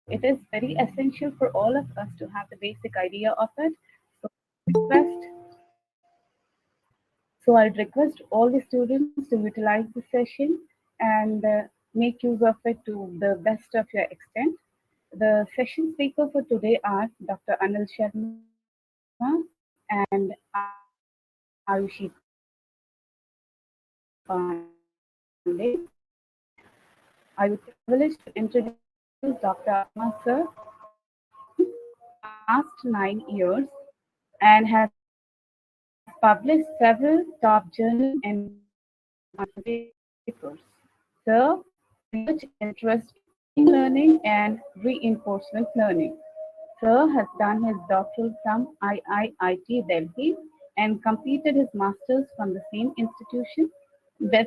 it is very essential for all of us to have the basic idea of it. So, request, so I'd request all the students to utilize the session and make use of it to the best of your extent. The session speaker for today are Dr. Anil Sharma and Ayushi Pandey. I would privilege to introduce Dr. Anil Sharma sir, who has been working in computer science for past 9 years and has published several top journal and conference papers. Sir has a research interest in machine learning and reinforcement learning. Sir has done his doctoral from IIIT Delhi and completed his master's from the same institution with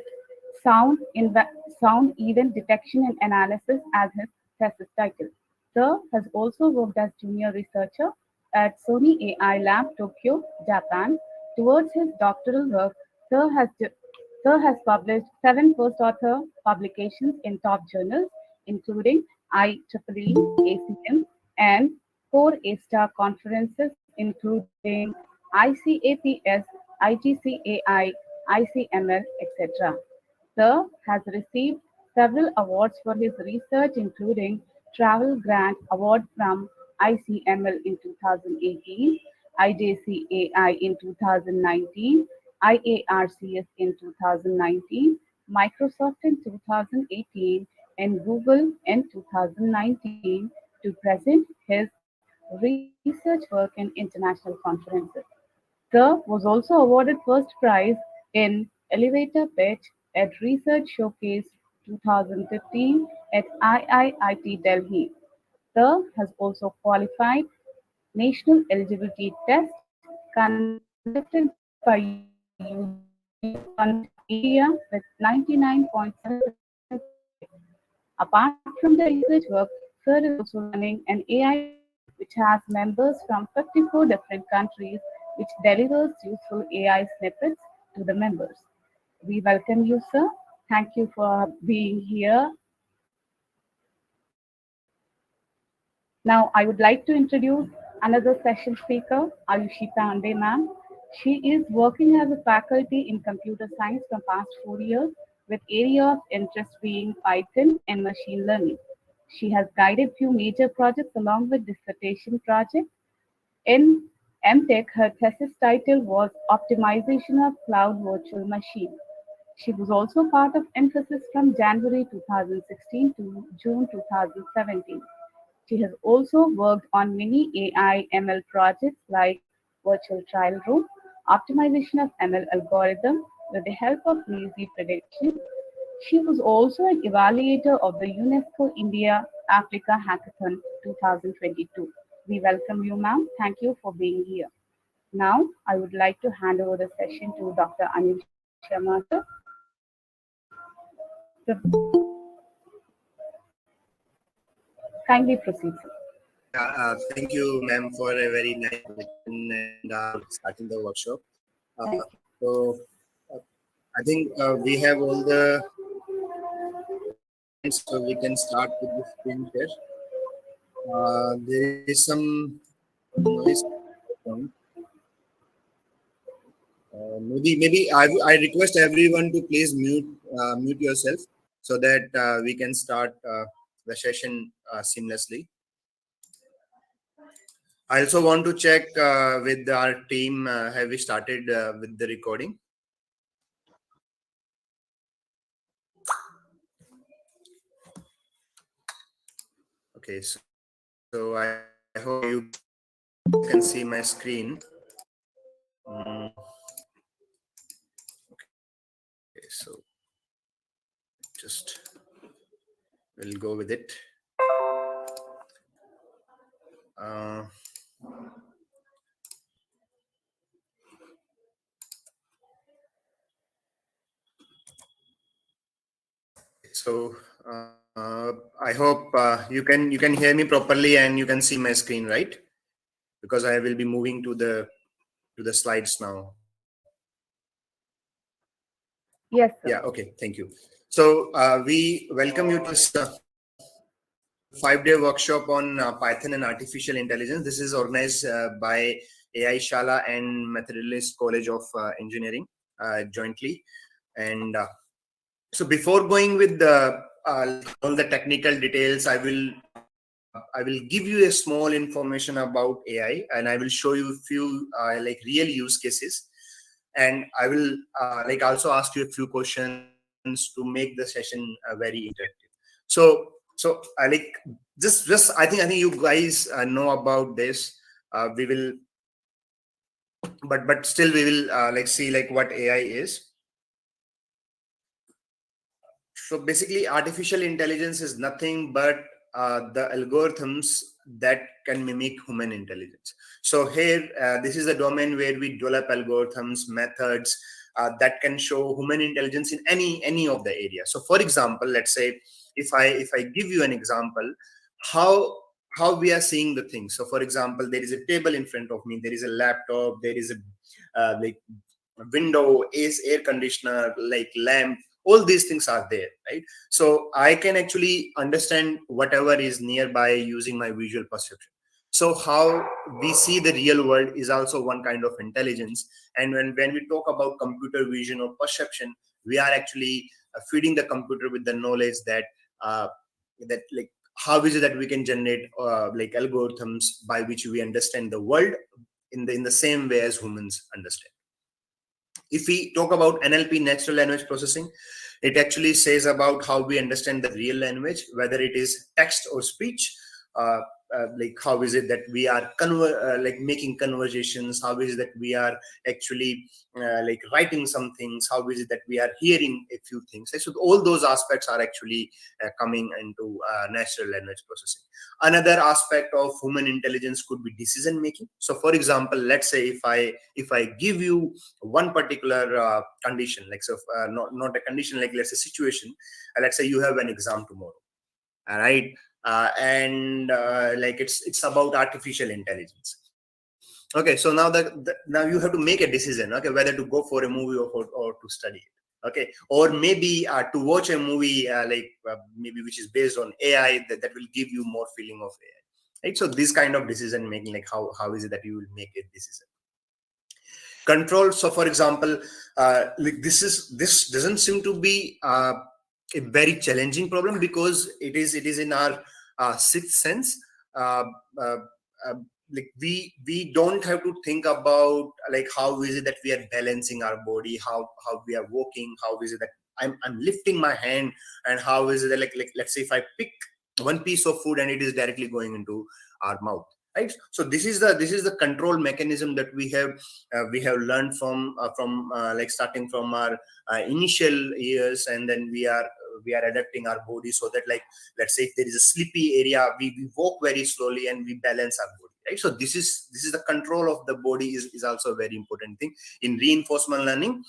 sound event detection and analysis as his thesis title. Sir has also worked as junior researcher at Sony AI Lab Tokyo, Japan. Towards his doctoral work, Sir has published 7 first author publications in top journals, including IEEE, ACM, and 4 A-star conferences, including ICAPS, ITCAI, ICML, etc. Sir has received several awards for his research, including Travel Grant Award from ICML in 2018, IJCAI in 2019, IARCS in 2019, Microsoft in 2018, and Google in 2019 to present his research work in international conferences. Sir was also awarded first prize in elevator pitch at Research Showcase 2015 at IIIT Delhi. Sir has also qualified national eligibility test conducted by UGC India with 99.7% success rate. Apart from the research work, Sir is also running an AI team which has members from 54 different countries which delivers useful AI snippets to the members. We welcome you, sir. Thank you for being here. Now, I would like to introduce another session speaker, Ayushi Pandey, ma'am. She is working as a faculty in computer science from past 4 years with area of interest being Python and machine learning. She has guided few major projects along with dissertation project. In MTech, her thesis title was Optimization of Cloud Virtual Machine. She was also part of Emphasis from January 2016 to June 2017. She has also worked on many AI ML projects like Virtual Trial Room, optimization of ML algorithm with the help of lazy prediction. She was also an evaluator of the UNESCO India Africa Hackathon 2022. We welcome you, ma'am. Thank you for being here. Now, I would like to hand over the session to Dr. Anil Sharma, sir. Kindly proceed, sir. Yeah, thank you, ma'am, for a very nice introduction and starting the workshop. Uh, so, uh, I think we have all the points, so we can start with the screen share. There is some noise. Maybe I request everyone to please mute yourself so that we can start the session seamlessly. I also want to check with our team. Have we started with the recording? Okay, so I hope you can see my screen. Okay, so just we'll go with it. So I hope you can hear me properly and you can see my screen, right? Because I will be moving to the slides now. Yes, sir. Yeah. Okay. Thank you. So we welcome you to this. 5-day workshop on Python and artificial intelligence. This is organized by AI-Shala and Methodist College of Engineering jointly. And so before going with the like all the technical details, I will give you a small information about AI, and I will show you a few like real use cases, and I will like also ask you a few questions to make the session very interactive. So I like just I think you guys know about this. We will, but still we will like see like what AI is. So basically, artificial intelligence is nothing but the algorithms that can mimic human intelligence. So here, this is a domain where we develop algorithms, methods that can show human intelligence in any of the areas. So, for example, let's say if I give you an example, how how we are seeing the things. So, for example, there is a table in front of me. There is a laptop. There is a like window, is air conditioner, like lamp, all these things are there, right? So I can actually understand whatever is nearby using my visual perception. So how we see the real world is also one kind of intelligence. And when we talk about computer vision or perception, we are actually feeding the computer with the knowledge that that like how is it that we can generate like algorithms by which we understand the world in the same way as humans understand. If we talk about NLP, natural language processing, it actually says about how we understand the real language, whether it is text or speech. Uh, like how is it that we are like making conversations? How is it that we are actually like writing some things? How is it that we are hearing a few things? So all those aspects are actually coming into natural language processing. Another aspect of human intelligence could be decision making. So, for example, let's say if I give you one particular condition, like so not a condition, like let's say situation, let's say you have an exam tomorrow, all right, and like it's about artificial intelligence. Okay, so now now you have to make a decision, okay, whether to go for a movie or to study it, okay, or maybe to watch a movie like maybe which is based on AI that will give you more feeling of AI, right? So this kind of decision making, like how is it that you will make a decision. Control. So for example, like this doesn't seem to be a very challenging problem because it is in our sixth sense. uh, uh, uh, like we don't have to think about like how is it that we are balancing our body, how we are walking, how is it that I'm lifting my hand, and how is it that like let's say if I pick one piece of food and it is directly going into our mouth, right? So this is the control mechanism that we have learned from like starting from our initial years, and then we are adapting our body so that, like, let's say if there is a sleepy area, we walk very slowly and we balance our body, right? So this is the control of the body is also a very important thing in reinforcement learning.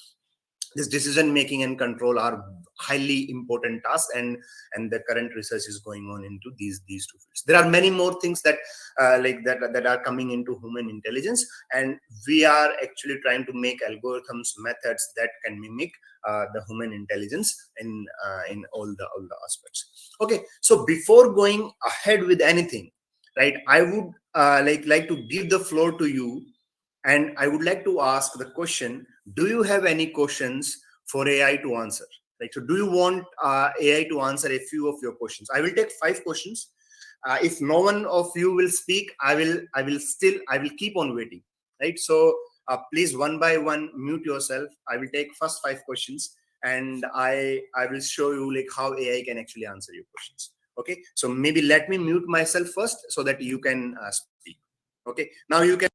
This decision making and control are highly important tasks, and the current research is going on into these two fields. There are many more things that like that are coming into human intelligence, and we are actually trying to make algorithms, methods that can mimic the human intelligence in all the aspects. Okay, so before going ahead with anything, right, I would like to give the floor to you, and I would like to ask the question: do you have any questions for AI to answer? Like, so do you want AI to answer a few of your questions? I will take 5 questions. If no one of you will speak, I will keep on waiting. Right. So please, one by one, mute yourself. I will take first 5 questions, and I will show you like how AI can actually answer your questions. Okay. So maybe let me mute myself first so that you can speak. Okay. Now you can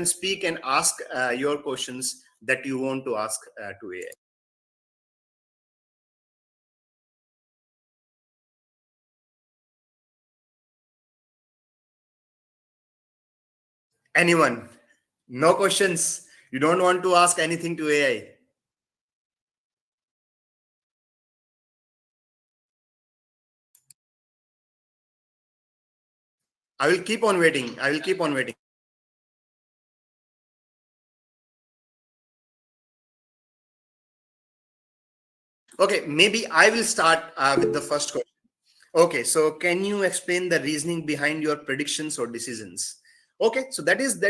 speak and ask your questions that you want to ask to AI. Anyone? No questions? You don't want to ask anything to AI? I will keep on waiting. I will keep on waiting. Okay, maybe I will start with the first question. Okay, so can you explain the reasoning behind your predictions or decisions? Okay, so that is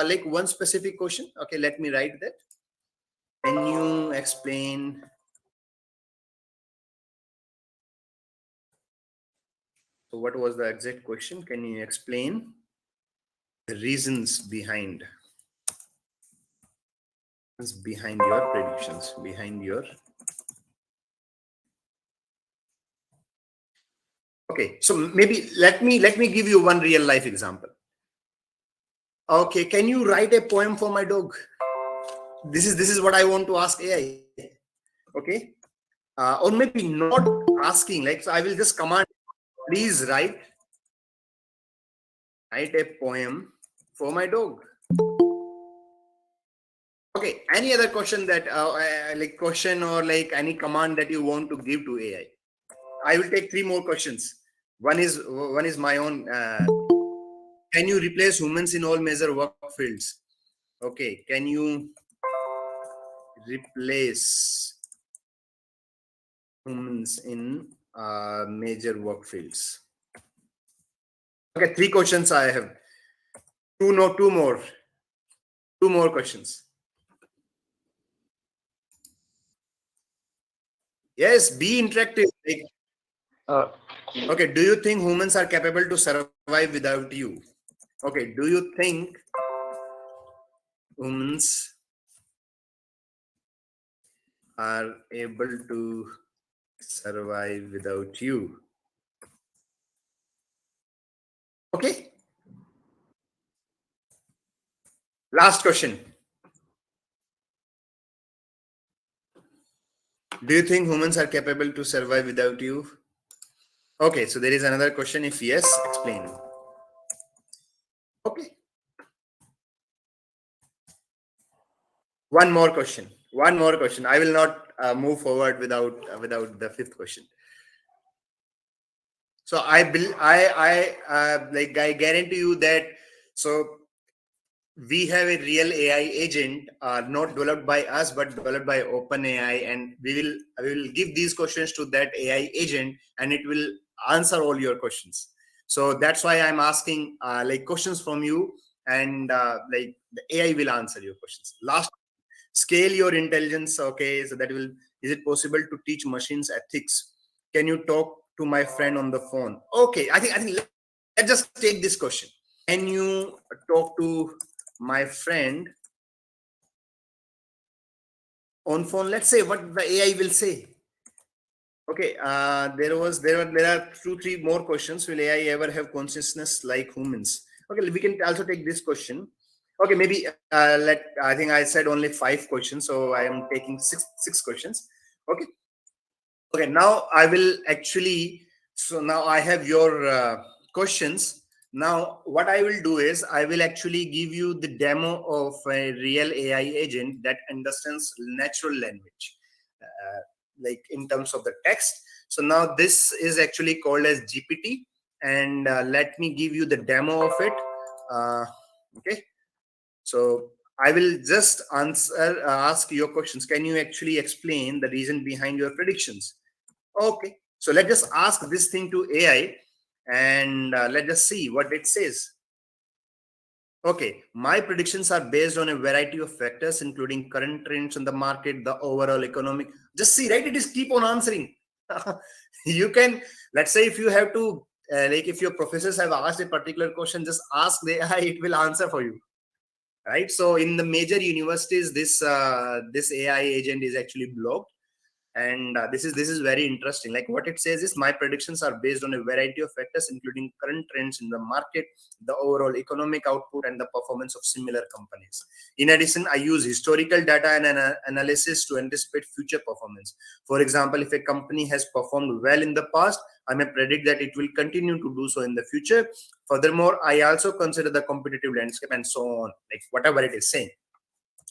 like one specific question. Okay, let me write that. Can you explain? So, what was the exact question? Can you explain the reasons behind your predictions, behind your. Okay, so maybe let me give you one real life example. Okay, can you write a poem for my dog? This is what I want to ask AI. Okay, or maybe not asking. Like, so I will just command, please write a poem for my dog. Okay, any other question that like question or like any command that you want to give to AI? I will take three more questions. One is my own. Can you replace humans in all major work fields? Okay, can you replace humans in major work fields? Okay, three questions I have. Two, no, two more. Two more questions. Yes, be interactive. Like, Uh, okay, do you think humans are capable to survive without you? Okay, do you think humans are able to survive without you? Okay, last question. Do you think humans are capable to survive without you? Okay, so there is another question. If yes, explain. Okay, one more question. One more question. I will not move forward without the fifth question. So I guarantee you that. So we have a real AI agent, not developed by us, but developed by OpenAI, and we will give these questions to that AI agent, and it will answer all your questions. So that's why I'm asking like questions from you, and like the AI will answer your questions. Last, scale your intelligence. Okay, so that will. Is it possible to teach machines ethics? Can you talk to my friend on the phone? Okay, I think let's just take this question. Can you talk to my friend on phone? Let's say what the AI will say. Okay, there are two, three more questions. Will AI ever have consciousness like humans? Okay, we can also take this question. Okay, maybe I think I said only five questions, so I am taking six questions. Okay, okay. Now I will actually. So now I have your questions. Now what I will do is I will actually give you the demo of a real AI agent that understands natural language, like in terms of the text. So now this is actually called as GPT, and let me give you the demo of it. Uh, okay, so I will just ask your questions. Can you actually explain the reason behind your predictions? Okay, so let's just ask this thing to AI, and let's just see what it says. Okay, my predictions are based on a variety of factors, including current trends in the market, the overall economic. Just see, right? It is keep on answering. You can, let's say, if you have to, like, if your professors have asked a particular question, just ask the AI; it will answer for you, right? So, in the major universities, this AI agent is actually blocked, and this is very interesting. Like, what it says is, my predictions are based on a variety of factors, including current trends in the market, the overall economic output, and the performance of similar companies. In addition, I use historical data and analysis to anticipate future performance. For example, if a company has performed well in the past, I may predict that it will continue to do so in the future. Furthermore, I also consider the competitive landscape and so on, like whatever it is saying.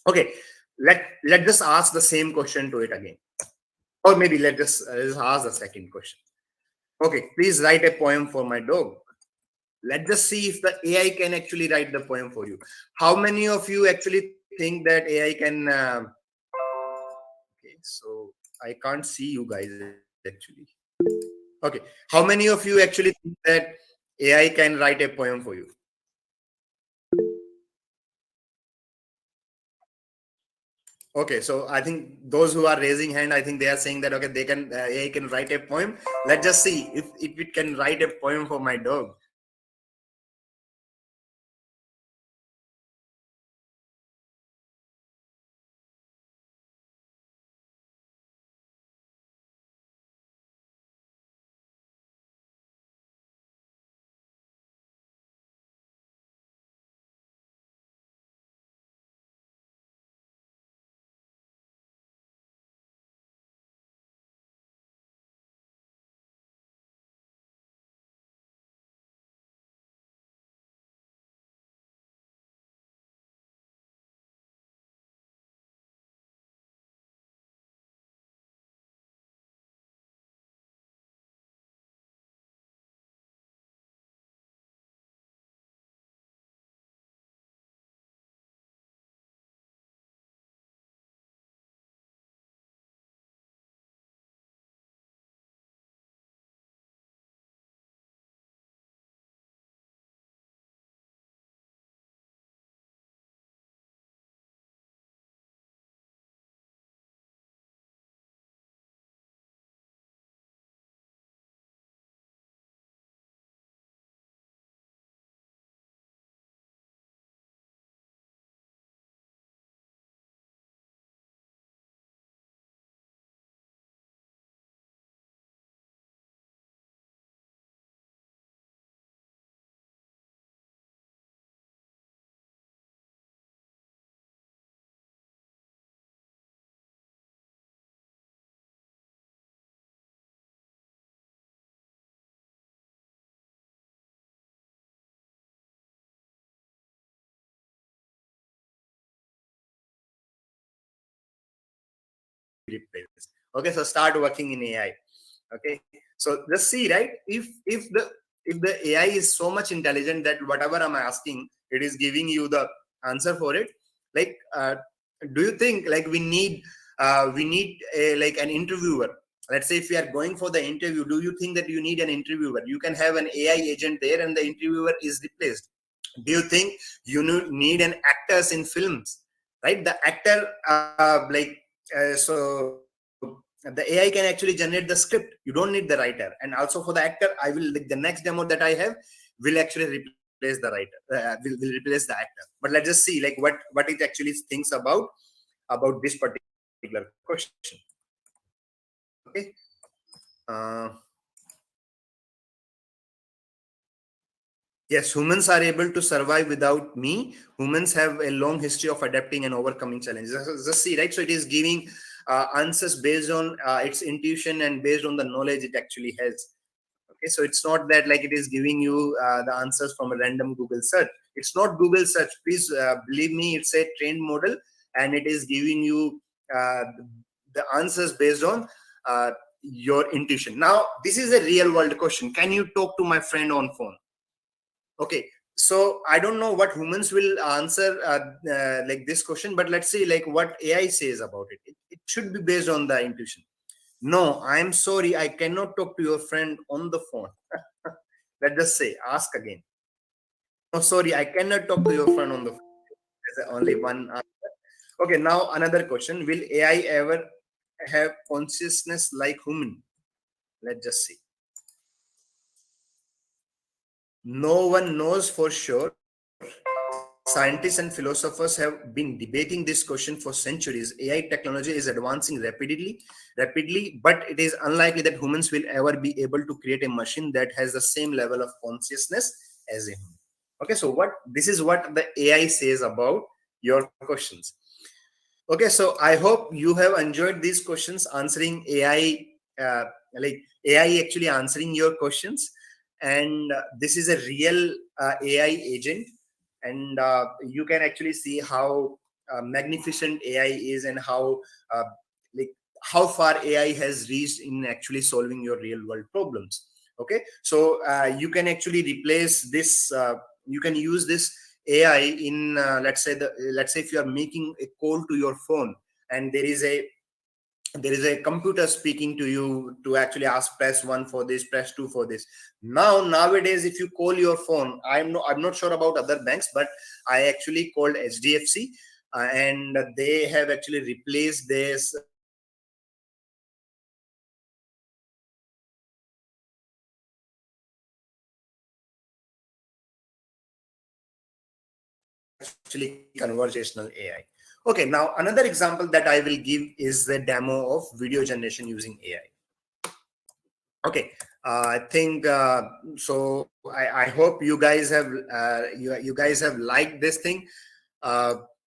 Okay, let just ask the same question to it again. Or maybe let's ask the second question. Okay, please write a poem for my dog. Let's just see if the AI can actually write the poem for you. How many of you actually think that AI can? Okay, so I can't see you guys actually. Okay. How many of you actually think that AI can write a poem for you? Okay, so I think those who are raising hand, I think they are saying that okay, they can AI can write a poem. Let's just see if it can write a poem for my dog. Replaced. Okay, so start working in AI. Okay, so just see, right? If the AI is so much intelligent that whatever I'm asking, it is giving you the answer for it. Like, do you think like we need a, like an interviewer? Let's say if we are going for the interview, do you think that you need an interviewer? You can have an AI agent there, and the interviewer is replaced. Do you think you need an actors in films, right? The actor so the AI can actually generate the script. You don't need the writer. And also for the actor, I will, like, the next demo that I have will actually replace the writer, will replace the actor. But let's just see like what it actually thinks about this particular question. Okay. uh, Yes, humans are able to survive without me. Humans have a long history of adapting and overcoming challenges. Just see, right? So it is giving answers based on its intuition and based on the knowledge it actually has. Okay, so it's not that like it is giving you the answers from a random Google search. It's not Google search. Please believe me, it's a trained model, and it is giving you uh, the answers based on your intuition. Now, this is a real world question. Can you talk to my friend on phone? Okay, so I don't know what humans will answer like this question, but let's see like what AI says about it. It should be based on the intuition. No, I'm sorry, I cannot talk to your friend on the phone. Let's just say, ask again. No, sorry, I cannot talk to your friend on the phone. There's only one answer. Okay, now another question. Will AI ever have consciousness like human? Let's just see. No one knows for sure. Scientists and philosophers have been debating this question for centuries. AI technology is advancing rapidly, but it is unlikely that humans will ever be able to create a machine that has the same level of consciousness as a human. Okay, so what this is what the AI says about your questions. Okay, so I hope you have enjoyed these questions answering AI, like AI actually answering your questions. And this is a real AI agent, and you can actually see how magnificent AI is, and how like how far AI has reached in actually solving your real world problems. Okay, so you can actually replace this. You can use this AI in let's say if you are making a call to your phone, and there is a there is a computer speaking to you to actually ask press 1 for this, press 2 for this. Nowadays, if you call your phone, I'm not sure about other banks, but I actually called HDFC, and they have actually replaced this actually conversational AI. Okay, now another example that I will give is the demo of video generation using AI. Okay, I think so. I hope you guys have you guys have liked this thing.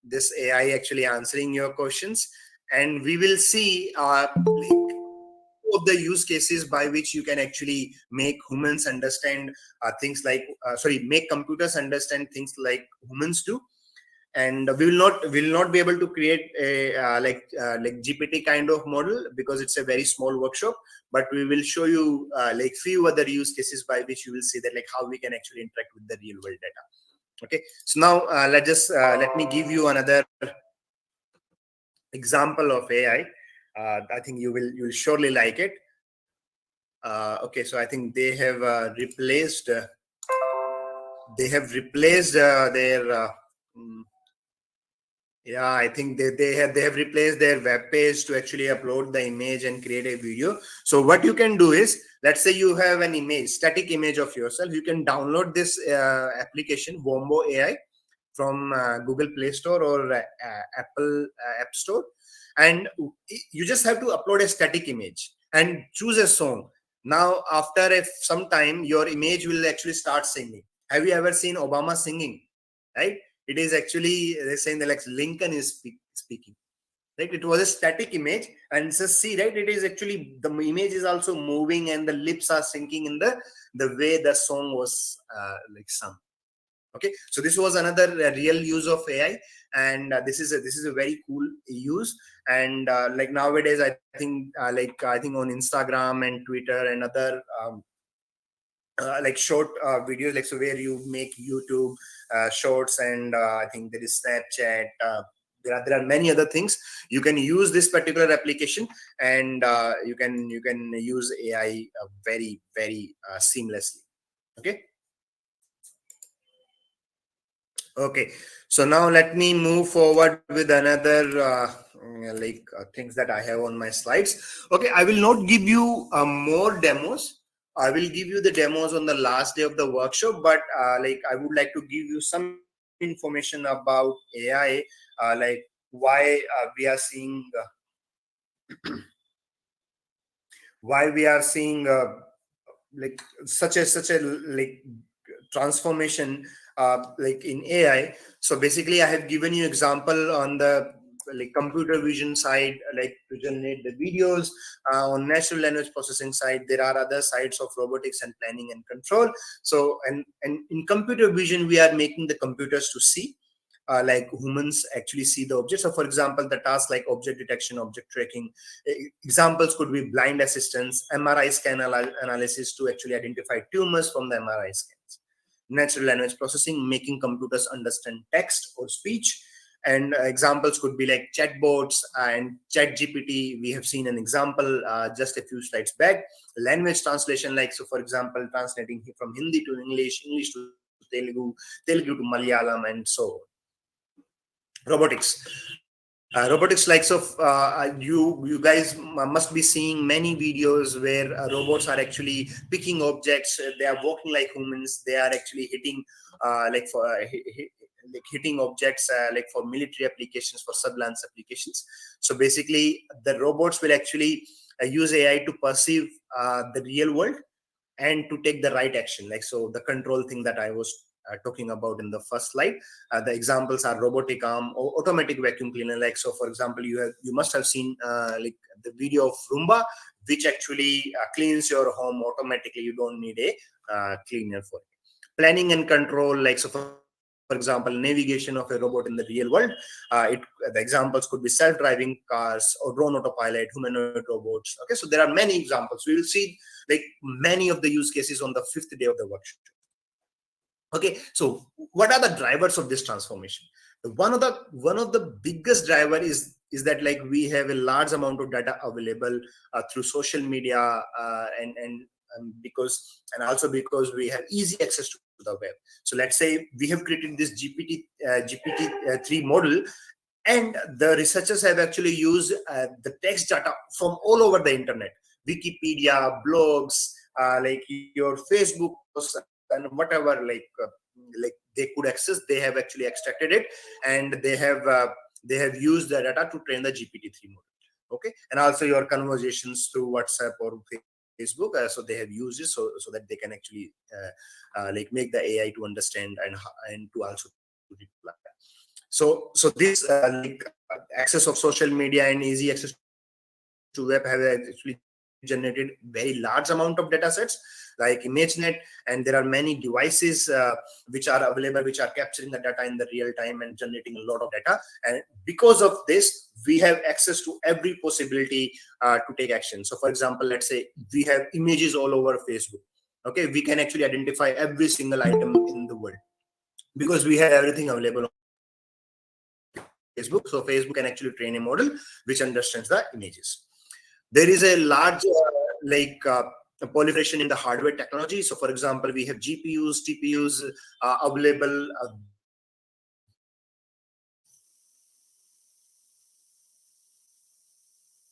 This AI actually answering your questions, and we will see of the use cases by which you can actually make humans understand things like make computers understand things like humans do. And we will not be able to create a like GPT kind of model because it's a very small workshop, but we will show you like few other use cases by which you will see that like how we can actually interact with the real world data. Okay, so now let me give you another example of AI. I think you will surely like it. Okay, so I think they have replaced their mm, yeah, I think they have replaced their web page to actually upload the image and create a video. So what you can do is, let's say you have an image, static image of yourself. You can download this application Wombo AI from Google Play Store or Apple App Store, and you just have to upload a static image and choose a song. Now, after some time, your image will actually start singing. Have you ever seen Obama singing? Right? It is actually they're saying that like Lincoln is speaking. Right? It was a static image, and just see, right? It is actually the image is also moving, and the lips are syncing in the way the song was like sung. Okay, so this was another real use of AI, and this is a very cool use. And like nowadays, I think I think on Instagram and Twitter and other like short videos, like so where you make YouTube shorts, and I think there is Snapchat. There are many other things. You can use this particular application, and you can use AI very very seamlessly. Okay. Okay, so now let me move forward with another things that I have on my slides. Okay, I will not give you more demos. I will give you the demos on the last day of the workshop, but like I would like to give you some information about AI, like why we are seeing why we are seeing like such a like transformation like in AI. So basically, I have given you example on the like computer vision side, like to generate the videos. On natural language processing side, there are other sides of robotics and planning and control. So and in computer vision, we are making the computers to see like humans actually see the object. So, for example, the tasks like object detection, object tracking, examples could be blind assistance, MRI scan analysis to actually identify tumors from the MRI scans, natural language processing, making computers understand text or speech. And examples could be like chatbots and chat GPT. We have seen an example just a few slides back. Language translation, like, so for example, translating from Hindi to English, English to Telugu, Telugu to Malayalam, and so on. Robotics, robotics likes of you guys must be seeing many videos where robots are actually picking objects. They are walking like humans. They are actually hitting like for like hitting objects like for military applications, for surveillance applications. So basically the robots will actually use AI to perceive the real world and to take the right action, like so the control thing that I was talking about in the first slide. The examples are robotic arm or automatic vacuum cleaner. Like so for example, you must have seen like the video of Roomba, which actually cleans your home automatically. You don't need a cleaner for it. Planning and control, like so for example, navigation of a robot in the real world. The examples could be self-driving cars or drone autopilot, humanoid robots. Okay, so there are many examples. We will see like many of the use cases on the fifth day of the workshop. Okay, so what are the drivers of this transformation? One of the biggest driver is is that like we have a large amount of data available through social media, because and also because we have easy access to the web. So let's say we have created this GPT-3 model, and the researchers have actually used the text data from all over the internet, Wikipedia, blogs, like your Facebook posts and whatever, like they could access. They have actually extracted it, and they have used the data to train the GPT-3 model. Okay, and also your conversations through WhatsApp or Facebook. So they have used it so that they can actually like make the AI to understand and to also to reply. So this access of social media and easy access to web have actually generated very large amount of data sets like ImageNet, and there are many devices which are available, which are capturing the data in the real time and generating a lot of data. And because of this, we have access to every possibility to take action. So for example, let's say we have images all over Facebook. Okay, we can actually identify every single item in the world because we have everything available on Facebook. So Facebook can actually train a model which understands the images. There is a large proliferation in the hardware technology. So for example, we have GPUs, TPUs available.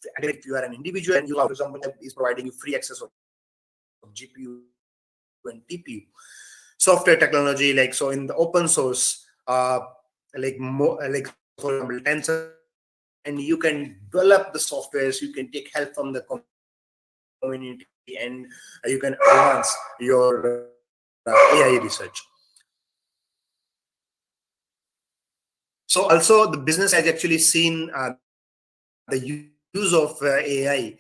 They can actually if you are an individual and you, for example, is providing you free access of GPU and TPU. Software technology, like so in the open source, like so for example, TensorFlow is available, and you can develop the softwares. You can take help from the community, and you can advance your AI research. So also the business has actually seen the use of AI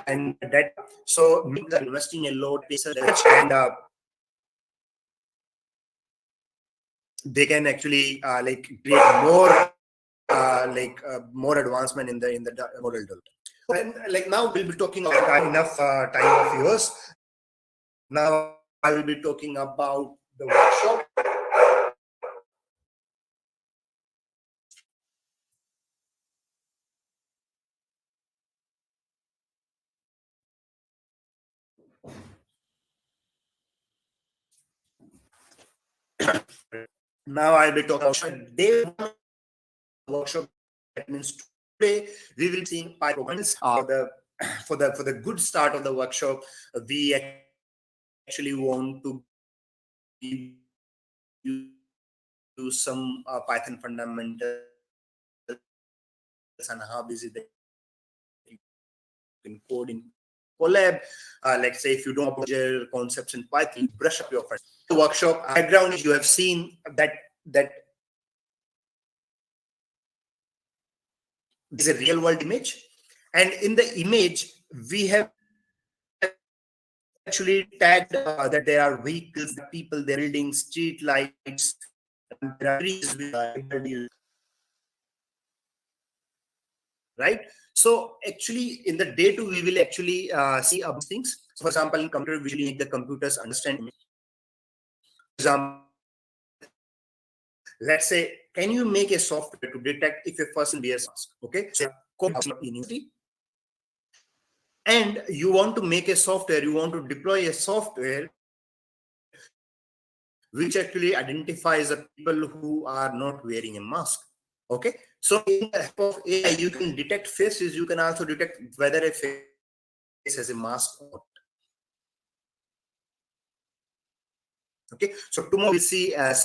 and data. So many companies are investing a lot in research, and they can actually like create more advancement in the model development. And like now we'll be talking about enough time of yours. Now I will be talking about the workshop. Now I'll be talking about day one of the workshop. That means today we will be seeing Python components. For the good start of the workshop, we actually want to give you some Python fundamentals and how easy they can code in Colab. Like say if you don't know about concepts in Python, brush up your first. The workshop background image, you have seen that this is a real world image, and in the image we have actually tagged that there are vehicles, there are people, there are buildings, street lights, there are trees which are able to use, right? So actually in the day two we will actually see about these things. So for example, in computer vision, make the computers understand image. For example, let's say, can you make a software to detect if a person wears a mask? Okay, so university, and you want to make a software, you want to deploy a software which actually identifies the people who are not wearing a mask. Okay, so in the help of AI you can detect faces, you can also detect whether a face has a mask or not. Okay, so tomorrow we will see some like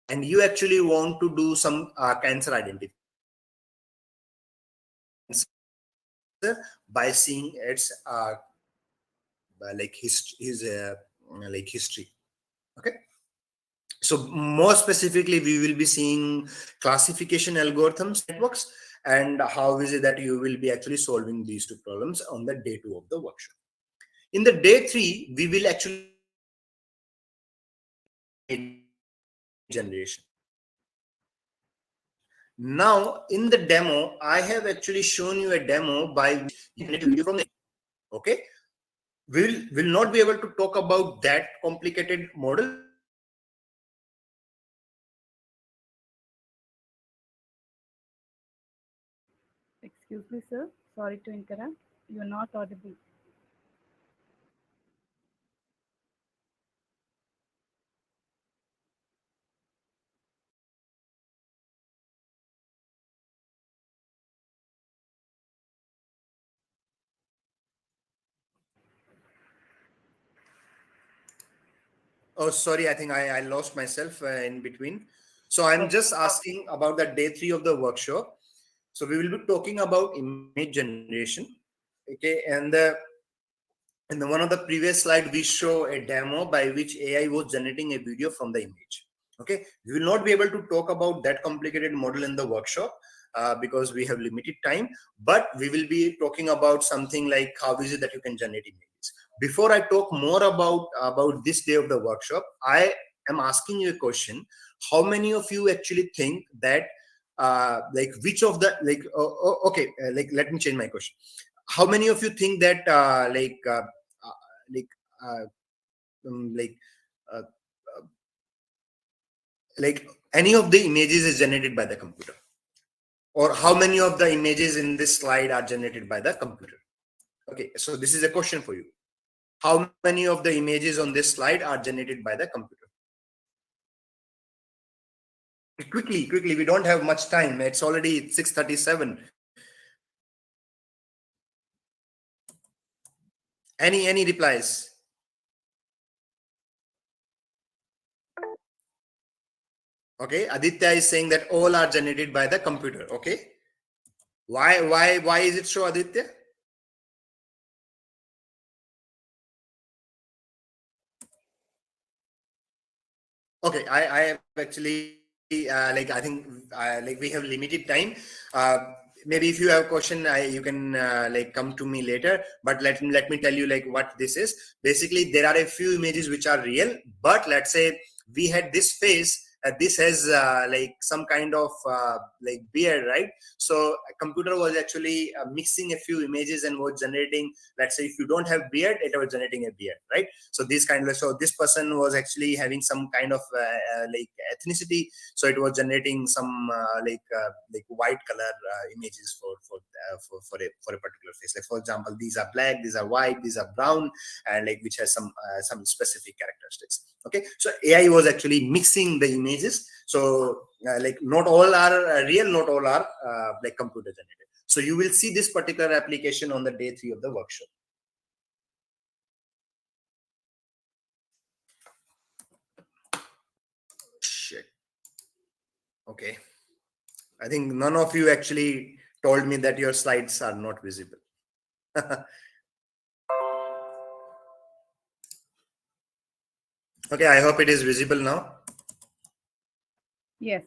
and you actually want to do some cancer identification of a cancer by seeing its like history. Okay, so more specifically we will be seeing classification algorithms networks, and how is it that you will be actually solving these two problems on the day 2 of the workshop. In the day 3, we will actually talk about image generation. Now, in the demo, I have actually shown you a demo by which you generate a video from the image. Okay, will not be able to talk about that complicated model, but we will be talking about how we generate images from the image. Excuse me, sir. Sorry to interrupt. You're not audible. Oh, sorry, I think I lost myself in between. So I'm Okay. just asking about the day 3 of the workshop. So we will be talking about image generation. Okay, in the one of the previous slide, we show a demo by which AI was generating a video from the image. Okay, we will not be able to talk about that complicated model in the workshop because we have limited time, but we will be talking about something like how is it that you can generate images. Before I talk more about this day of the workshop, I am asking you a question. How many of you actually think that like which of the like okay like let me change my question. How many of you think that like uh, like uh, like any of the images is generated by the computer, or how many of the images in this slide are generated by the computer? Okay, so this is a question for you. How many of the images on this slide are generated by the computer? Quickly, we don't have much time. It's already 6:37. Any replies? Okay, Aditya is saying that all are generated by the computer. Okay, why is it so, Aditya? Okay, I have actually like I think like we have limited time. Uh, Maybe if you have a question, you can like come to me later. But let me tell you like what this is. Basically, there are a few images which are real, but let's say we had this face. This has like some kind of like beard, right? So a computer was actually mixing a few images and was generating. Let's say if you don't have beard, it was generating a beard, right? So this kind of, so this person was actually having some kind of like ethnicity, so it was generating some like white color images for a particular face. Like for example, these are black, these are white, these are brown, and like which has some specific characteristics. Okay, so AI was actually mixing the images. So like not all are real, not all are like computer generated. So you will see this particular application on the day 3 of the workshop. Shit. Okay. I think none of you actually told me that your slides are not visible. Okay, I hope it is visible now. Yes.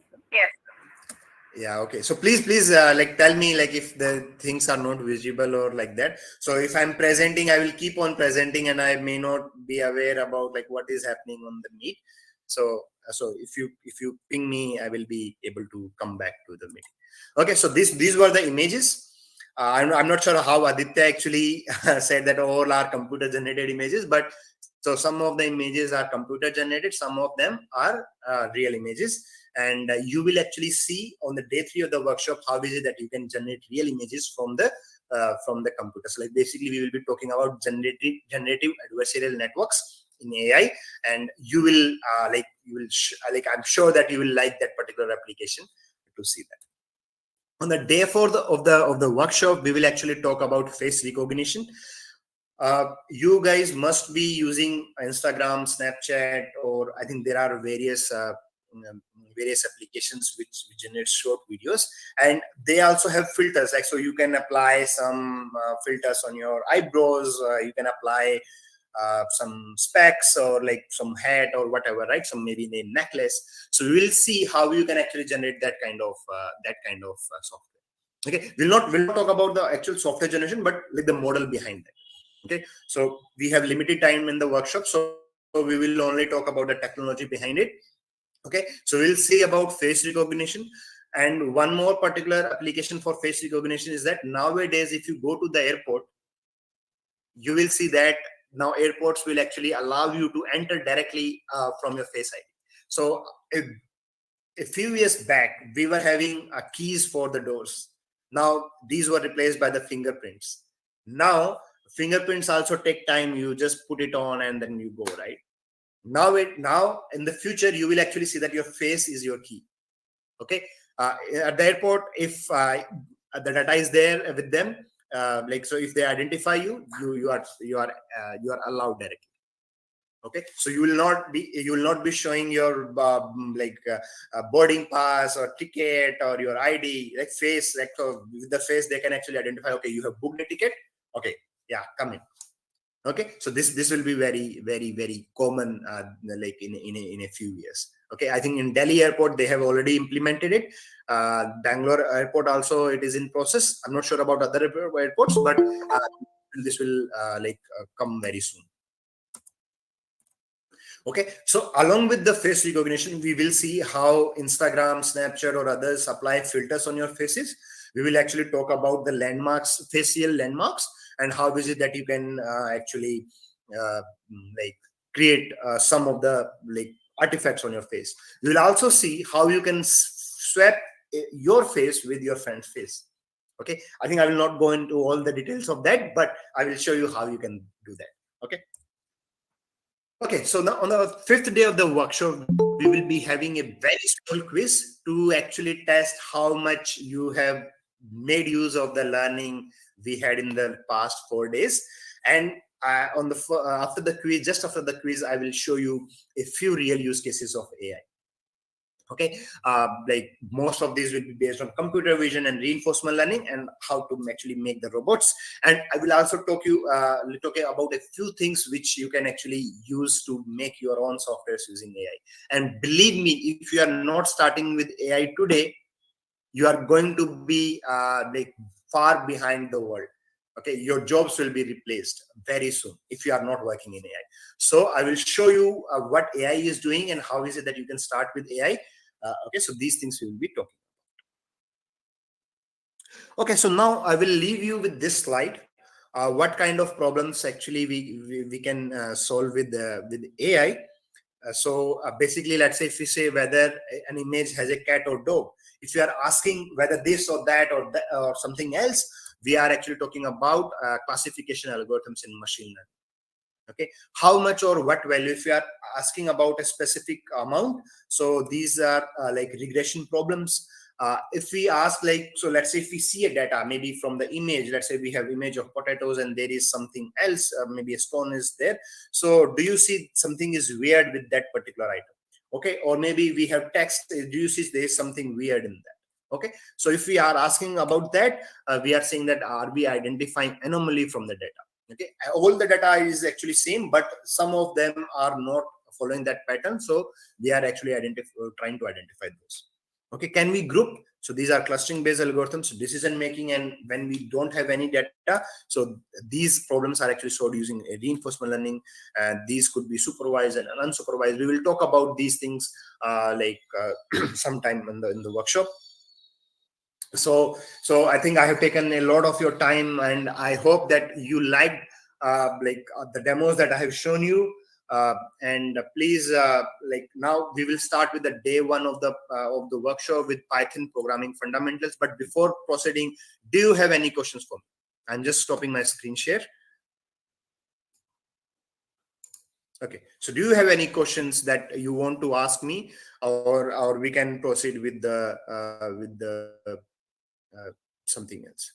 Yeah, okay. So please like tell me like if the things are not visible or like that. So if I'm presenting, I will keep on presenting and I may not be aware about like what is happening on the meet. So so if you ping me, I will be able to come back to the meeting. Okay, so these were the images. I'm not sure how Aditya actually said that all are computer generated images, but so some of the images are computer generated, some of them are real images, and you will actually see on the day 3 of the workshop how is it that you can generate real images from the computer. So like basically we will be talking about generative adversarial networks in AI, and you will like I'm sure that you will like that particular application to see that. On the day 4 of the workshop, we will actually talk about face recognition. You guys must be using Instagram, Snapchat, or I think there are various applications which generate short videos, and they also have filters. Like so, you can apply some filters on your eyebrows. You can apply some specs or like some hat or whatever, right? Some maybe a necklace. So we will see how you can actually generate that kind of software. Okay, we'll not talk about the actual software generation, but like the model behind that. Okay, so we have limited time in the workshop, so we will only talk about the technology behind it. Okay, so we'll see about face recognition. And one more particular application for face recognition is that nowadays, if you go to the airport, you will see that now airports will actually allow you to enter directly from your face ID. So a few years back, we were having keys for the doors. Now these were replaced by the fingerprints. Now fingerprints also take time. You just put it on and then you go, right? Now in the future, you will actually see that your face is your key. Okay, at the airport, if the data is there with them, like, so if they identify you, you are allowed directly. Okay, so you will not be showing your boarding pass or ticket or your ID, like face, like, so with the face they can actually identify, okay, you have booked a ticket, okay, yeah, come in. Okay, so this will be very, very, very common, like in a few years. Okay, I think in Delhi airport they have already implemented it. Bangalore airport also, it is in process. I'm not sure about other airports, but this will come very soon. Okay, so along with the face recognition, we will see how Instagram, Snapchat, or others apply filters on your faces. We will actually talk about the landmarks, facial landmarks, and how is it that you can actually uh, like create some of the like artifacts on your face. We will also see how you can swap your face with your friend's face. Okay, I think I will not go into all the details of that, but I will show you how you can do that. Okay. Okay, so now on the fifth day of the workshop, we will be having a very small quiz to actually test how much you have made use of the learning we had in the past 4 days. And after the quiz, just after the quiz, I will show you a few real use cases of AI. Okay, like most of these will be based on computer vision and reinforcement learning and how to actually make the robots. And I will also talk about a few things which you can actually use to make your own softwares using AI. And believe me, if you are not starting with AI today, you are going to be like far behind the world. Okay, your jobs will be replaced very soon if you are not working in AI. So I will show you what AI is doing and how is it that you can start with AI. Okay, so these things we will be talking. Okay, so now I will leave you with this slide. What kind of problems actually we can solve with AI. Basically, let's say if we say whether an image has a cat or dog, if you are asking whether this or that or something else, we are actually talking about classification algorithms in machine learning. Okay, how much or what value, if you are asking about a specific amount, so these are like regression problems. If we ask, like, so let's say if we see a data maybe from the image, let's say we have image of potatoes and there is something else, maybe a stone is there, so do you see something is weird with that particular item? Okay, or maybe we have text, do you see there is something weird in that? Okay, so if we are asking about that, we are saying that are we identifying anomaly from the data? Okay, all the data is actually same, but some of them are not following that pattern, so we are actually trying to identify those. Okay, can we group? So these are clustering based algorithms, decision making, and when we don't have any data, so these problems are actually solved using a reinforcement learning, and these could be supervised and unsupervised. We will talk about these things sometime in the workshop. So I think I have taken a lot of your time, and I hope that you liked the demos that I have shown you. And please, like, now we will start with the day one of the workshop with Python programming fundamentals. But before proceeding, do you have any questions for me? I'm just stopping my screen share. Okay, so do you have any questions that you want to ask me, or we can proceed with the something else?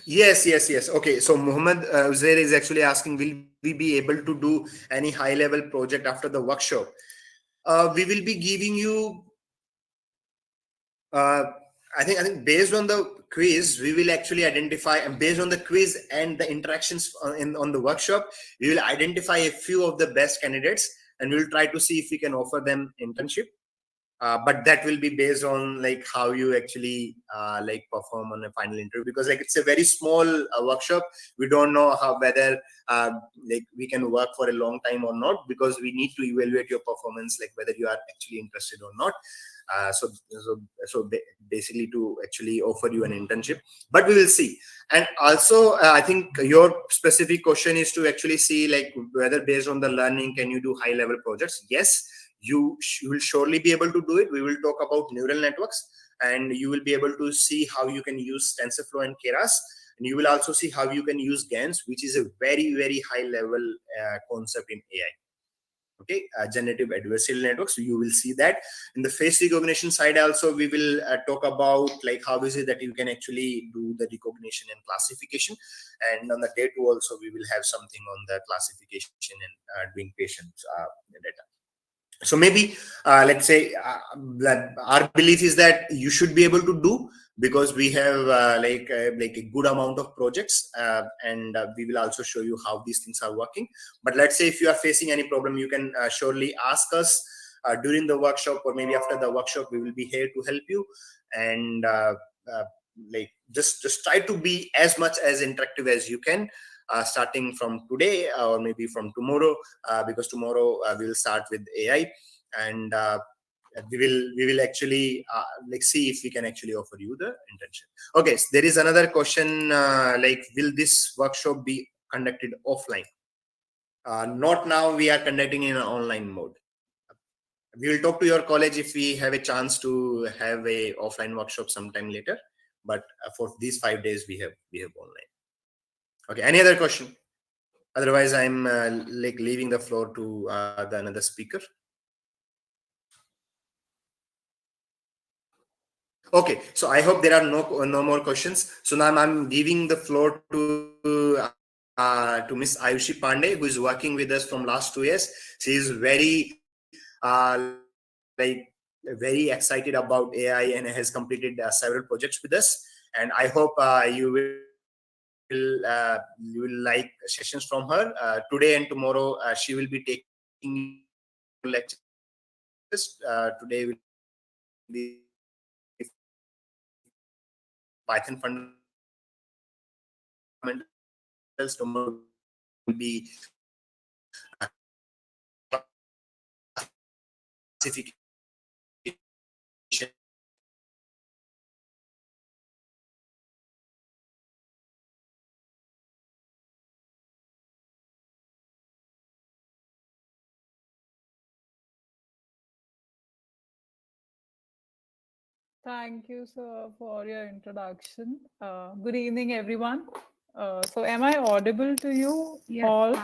Yes. Okay, so Muhammad Uzair is actually asking, will we be able to do any high-level project after the workshop? We will be giving you, uh, I think based on the quiz, we will actually identify, and based on the quiz and the interactions on the workshop, we will identify a few of the best candidates. and we'll try to see if we can offer them internship. But that will be based on like how you actually like perform on a final interview, because like it's a very small workshop. We don't know how whether uh, like we can work for a long time or not, because we need to evaluate your performance, like whether you are actually interested or not. Basically to actually offer you an internship, but we will see. And also I think your specific question is to actually see like whether based on the learning can you do high level projects. Yes, you will surely be able to do it. We will talk about neural networks, and you will be able to see how you can use TensorFlow and Keras, and you will also see how you can use GANs, which is a very very high level concept in AI. Okay, generative adversarial networks, so you will see that. In the face recognition side also, we will talk about like how is it that you can actually do the recognition and classification. And on the day two also, we will have something on the classification and doing patient data. So maybe let's say our belief is that you should be able to do, because we have like a good amount of projects, and we will also show you how these things are working. But let's say if you are facing any problem, you can surely ask us during the workshop, or maybe after the workshop. We will be here to help you. And uh, like just try to be as much as interactive as you can, starting from today or maybe from tomorrow, because tomorrow we will start with AI. And we will actually like see if we can actually offer you the internship. Okay, so there is another question, like will this workshop be conducted offline? Not now, we are conducting in an online mode. We will talk to your college if we have a chance to have a offline workshop sometime later, but for these 5 days we have online. Okay, any other question? Otherwise I'm like leaving the floor to the another speaker. Okay, so I hope there are no more questions. So now I'm giving the floor to Miss Ayushi Pandey, who is working with us from last 2 years. She is very excited about AI and has completed several projects with us. And I hope you will like sessions from her today and tomorrow. She will be taking you through lectures. Today will be Python fundamentals. Tomorrow will be Thank you, sir, for your introduction. Good evening, everyone. So, am I audible to you Yes, all?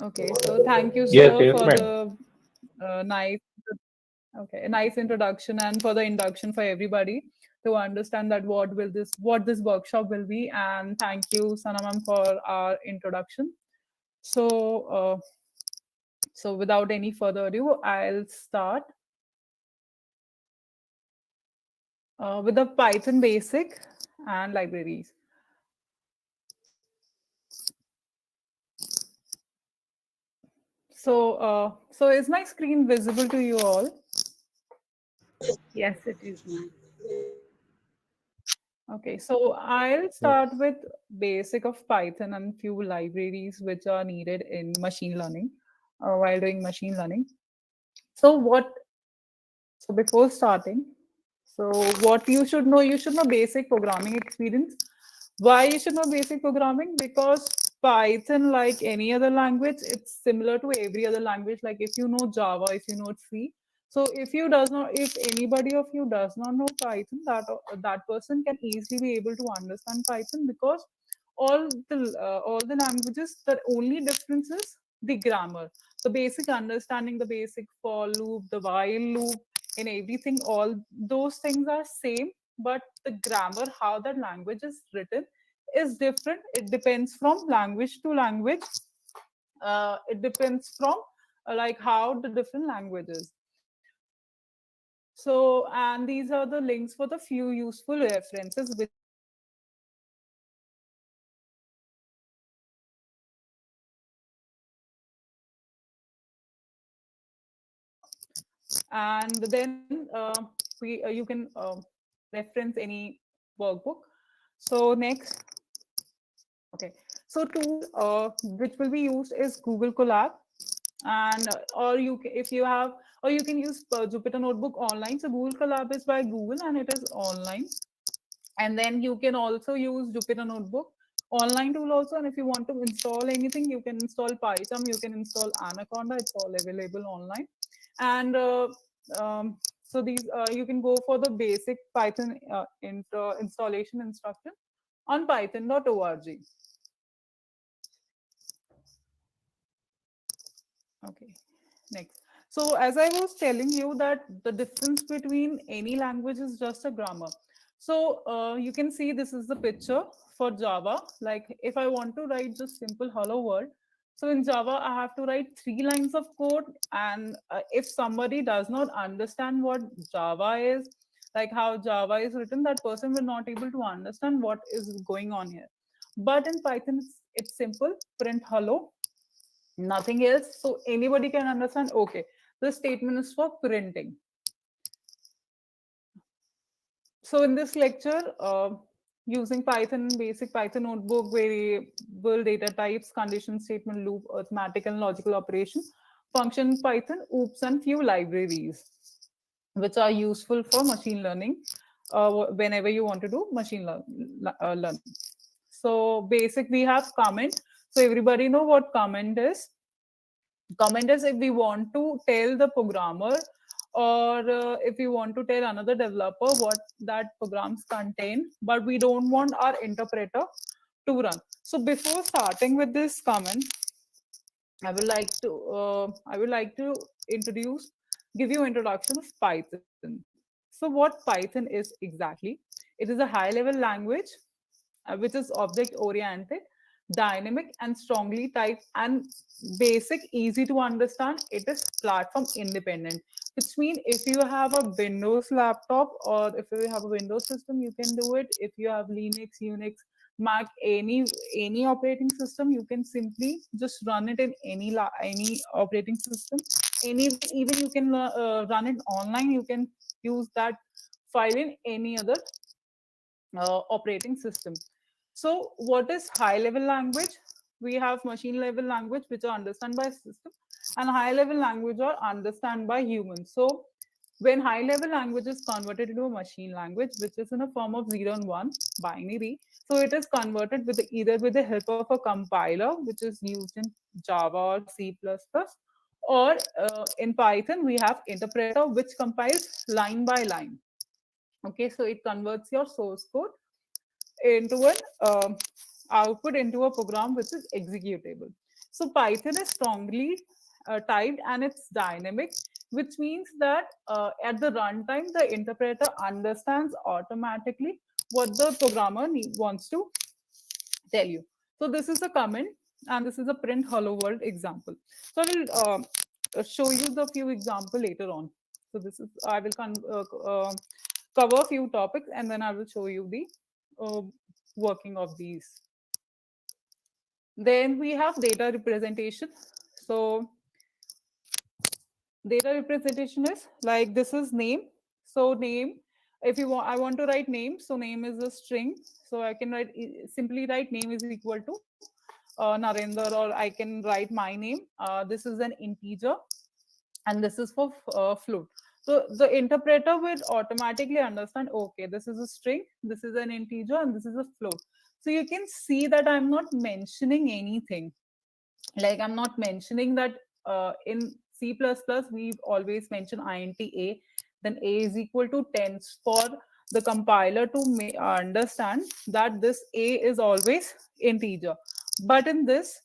Okay. So, thank you, Yes, sir, yes, for ma'am. the nice, okay, nice introduction, and for the induction for everybody to understand that what this workshop will be. And thank you, Sanamam, for our introduction. So, without any further ado, I'll start with the Python basic and libraries. So is my screen visible to you all? yes, it is, ma'am. Okay, so I'll Yes. start with basic of Python and few libraries which are needed in machine learning while doing machine learning. So what? So before starting, so what you should know basic programming experience. Why you should know basic programming? Because Python, like any other language, it's similar to every other language. Like if you know Java, if you know C, so if anybody of you does not know Python, that person can easily be able to understand Python, because all the languages, the only difference is the grammar, the basic understanding, the basic for loop, the while loop, and everything. All those things are same, but the grammar, how that language is written, is different. It depends from language to language. It depends from like how the different languages. So, and these are the links for the few useful references which are available on the internet. So, and then you can reference any workbook. So next, okay, so tool which will be used is Google Colab, and or if you have, or you can use Jupyter Notebook online. So Google Colab is by Google and it is online, and then you can also use Jupyter Notebook online tool also. And if you want to install anything, you can install Python, you can install Anaconda. It's all available online. And so these you can go for the basic Python installation instruction on python.org. Okay, next. So as I was telling you that the difference between any language is just a grammar. So you can see this is the picture for Java. Like if I want to write just simple hello world, so in Java I have to write 3 lines of code, and if somebody does not understand what Java is, like how Java is written, that person will not able to understand what is going on here. But in Python, it's simple: print hello, nothing else, so anybody can understand. Okay, this statement is for printing. So in this lecture, using Python, basic Python notebook, variable data types, condition statement, loop, arithmetic and logical operation, function Python, oops, and few libraries which are useful for machine learning whenever you want to do learning. So basic, we have comment. So everybody know what comment is. Comment is if we want to tell the programmer, or if we want to tell another developer what that programs contain, but we don't want our interpreter to run. So before starting with this comment, I would like to introduce, give you introduction of Python. So what Python is exactly? It is a high level language which is object oriented, dynamic, and strongly typed, and basic, easy to understand. It is platform independent, which means if you have a Windows laptop or if you have a Windows system, you can do it. If you have Linux, Unix, Mac, any operating system, you can simply just run it in any operating system. Any, even you can run it online. You can use that file in any other operating system. So what is high level language? We have machine level language which are understood by system, and high level language are understood by humans. So when high level language is converted into a machine language, which is in a form of 0 and 1 binary, so it is converted with either with the help of a compiler, which is used in Java or C++, or in Python we have interpreter, which compiles line by line. Okay, so it converts your source code into an output into a program which is executable. So Python is strongly typed and it's dynamic, which means that at the runtime, the interpreter understands automatically what the programmer wants to tell you. So this is a comment, and this is a print hello world example. So I will show you the few example later on. So this is, I will cover a few topics and then I will show you the uh, working of these. Then we have data representation. So data representation is like this is name. So name, if you want, I want to write name. So name is a string. So I can write, simply write name is equal to Narendra, or I can write my name. This is an integer, and this is for float. So the interpreter will automatically understand, okay, this is a string, this is an integer, and this is a float. So you can see that I'm not mentioning anything. Like I'm not mentioning that in C++, we've always mentioned int a, then a is equal to 10 for the compiler to understand that this a is always integer. But in this,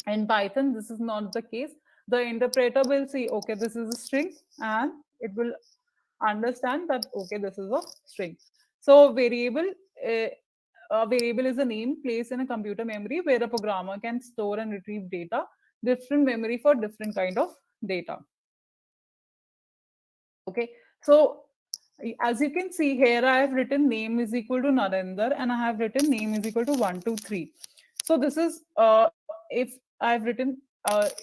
in Python, this is not the case. The interpreter will see, okay, this is a string, and it will understand that, okay, this is a string. So uh, a variable is a name placed in a computer memory where a programmer can store and retrieve data, different memory for different kind of data. Okay, so as you can see here, I have written name is equal to Narendra, and I have written name is equal to 123. So this is if I've written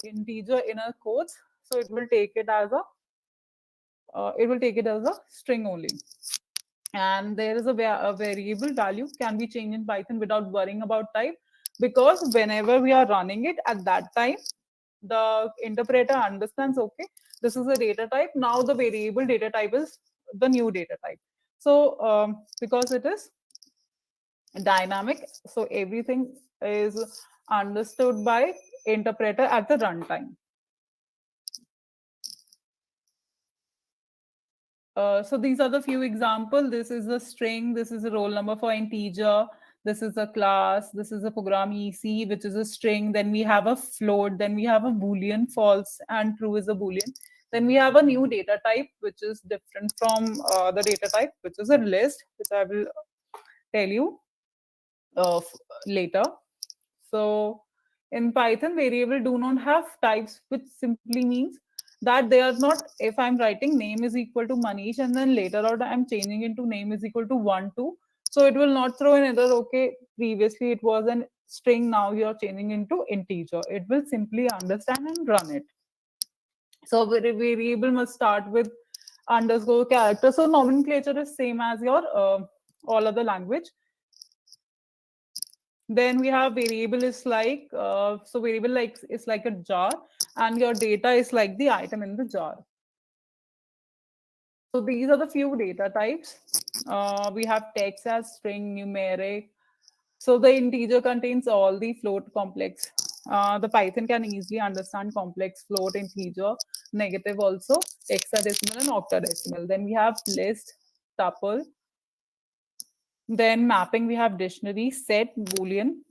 integer in a quotes, so it will take it as a it will take it as a string only. And there is a variable value can be changed in Python without worrying about type, because whenever we are running it at that time, the interpreter understands, okay, this is a data type. Now the variable data type is the new data type. So because it is dynamic, so everything is understood by interpreter at the runtime. So these are the few examples. This is a string, this is a roll number for integer, this is a class, this is a program EC, which is a string. Then we have a float, then we have a boolean, false and true is a boolean. Then we have a new data type, which is different from the data type, which is a list, which I will tell you later. So in Python, variable do not have types, which simply means that they are not, if I'm writing name is equal to Manish and then later on I'm changing into name is equal to 1, 2. So it will not throw in either, okay, previously it was an string, now you're changing into integer. It will simply understand and run it. So variable must start with underscore character. So nomenclature is same as your all other language. Then we have variable is like so variable like is like a jar, and your data is like the item in the jar. So these are the few data types. We have text as string, numeric. So the integer contains all the float complex. The Python can easily understand complex float, integer, negative also, hexadecimal and octadecimal. Then we have list, tuple. Then mapping, we have dictionary, set, boolean.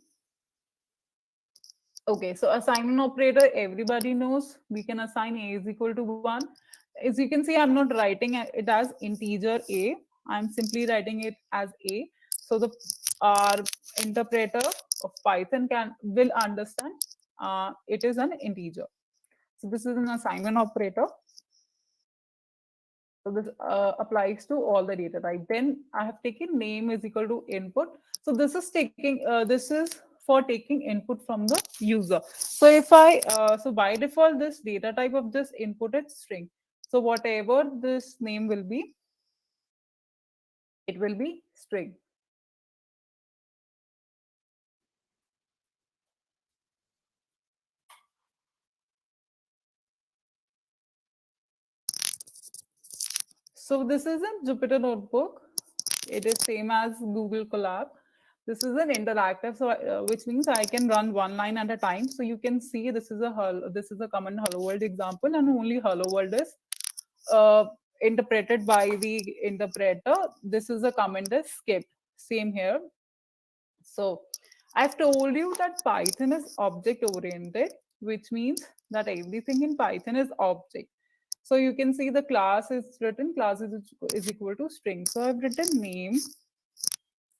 Okay, so assignment operator, everybody knows we can assign a is equal to 1. As you can see, I'm not writing it as integer a. I'm simply writing it as a. So the our interpreter of Python will understand it is an integer. So this is an assignment operator. So this applies to all the data type. Then I have taken name is equal to input. So this is for taking input from the user. So if I so by default this data type of this input is string. So whatever this name will be, it will be string. So this is a Jupyter notebook. It is same as Google Colab. This is an interactive, so which means I can run one line at a time. So you can see this is a common hello world example, and only hello world is uh, interpreted by the interpreter. This is a command is skipped. Same here. So I've told you that Python is object oriented, which means that everything in Python is object. So you can see the class is written, class is equal to string. So I've written name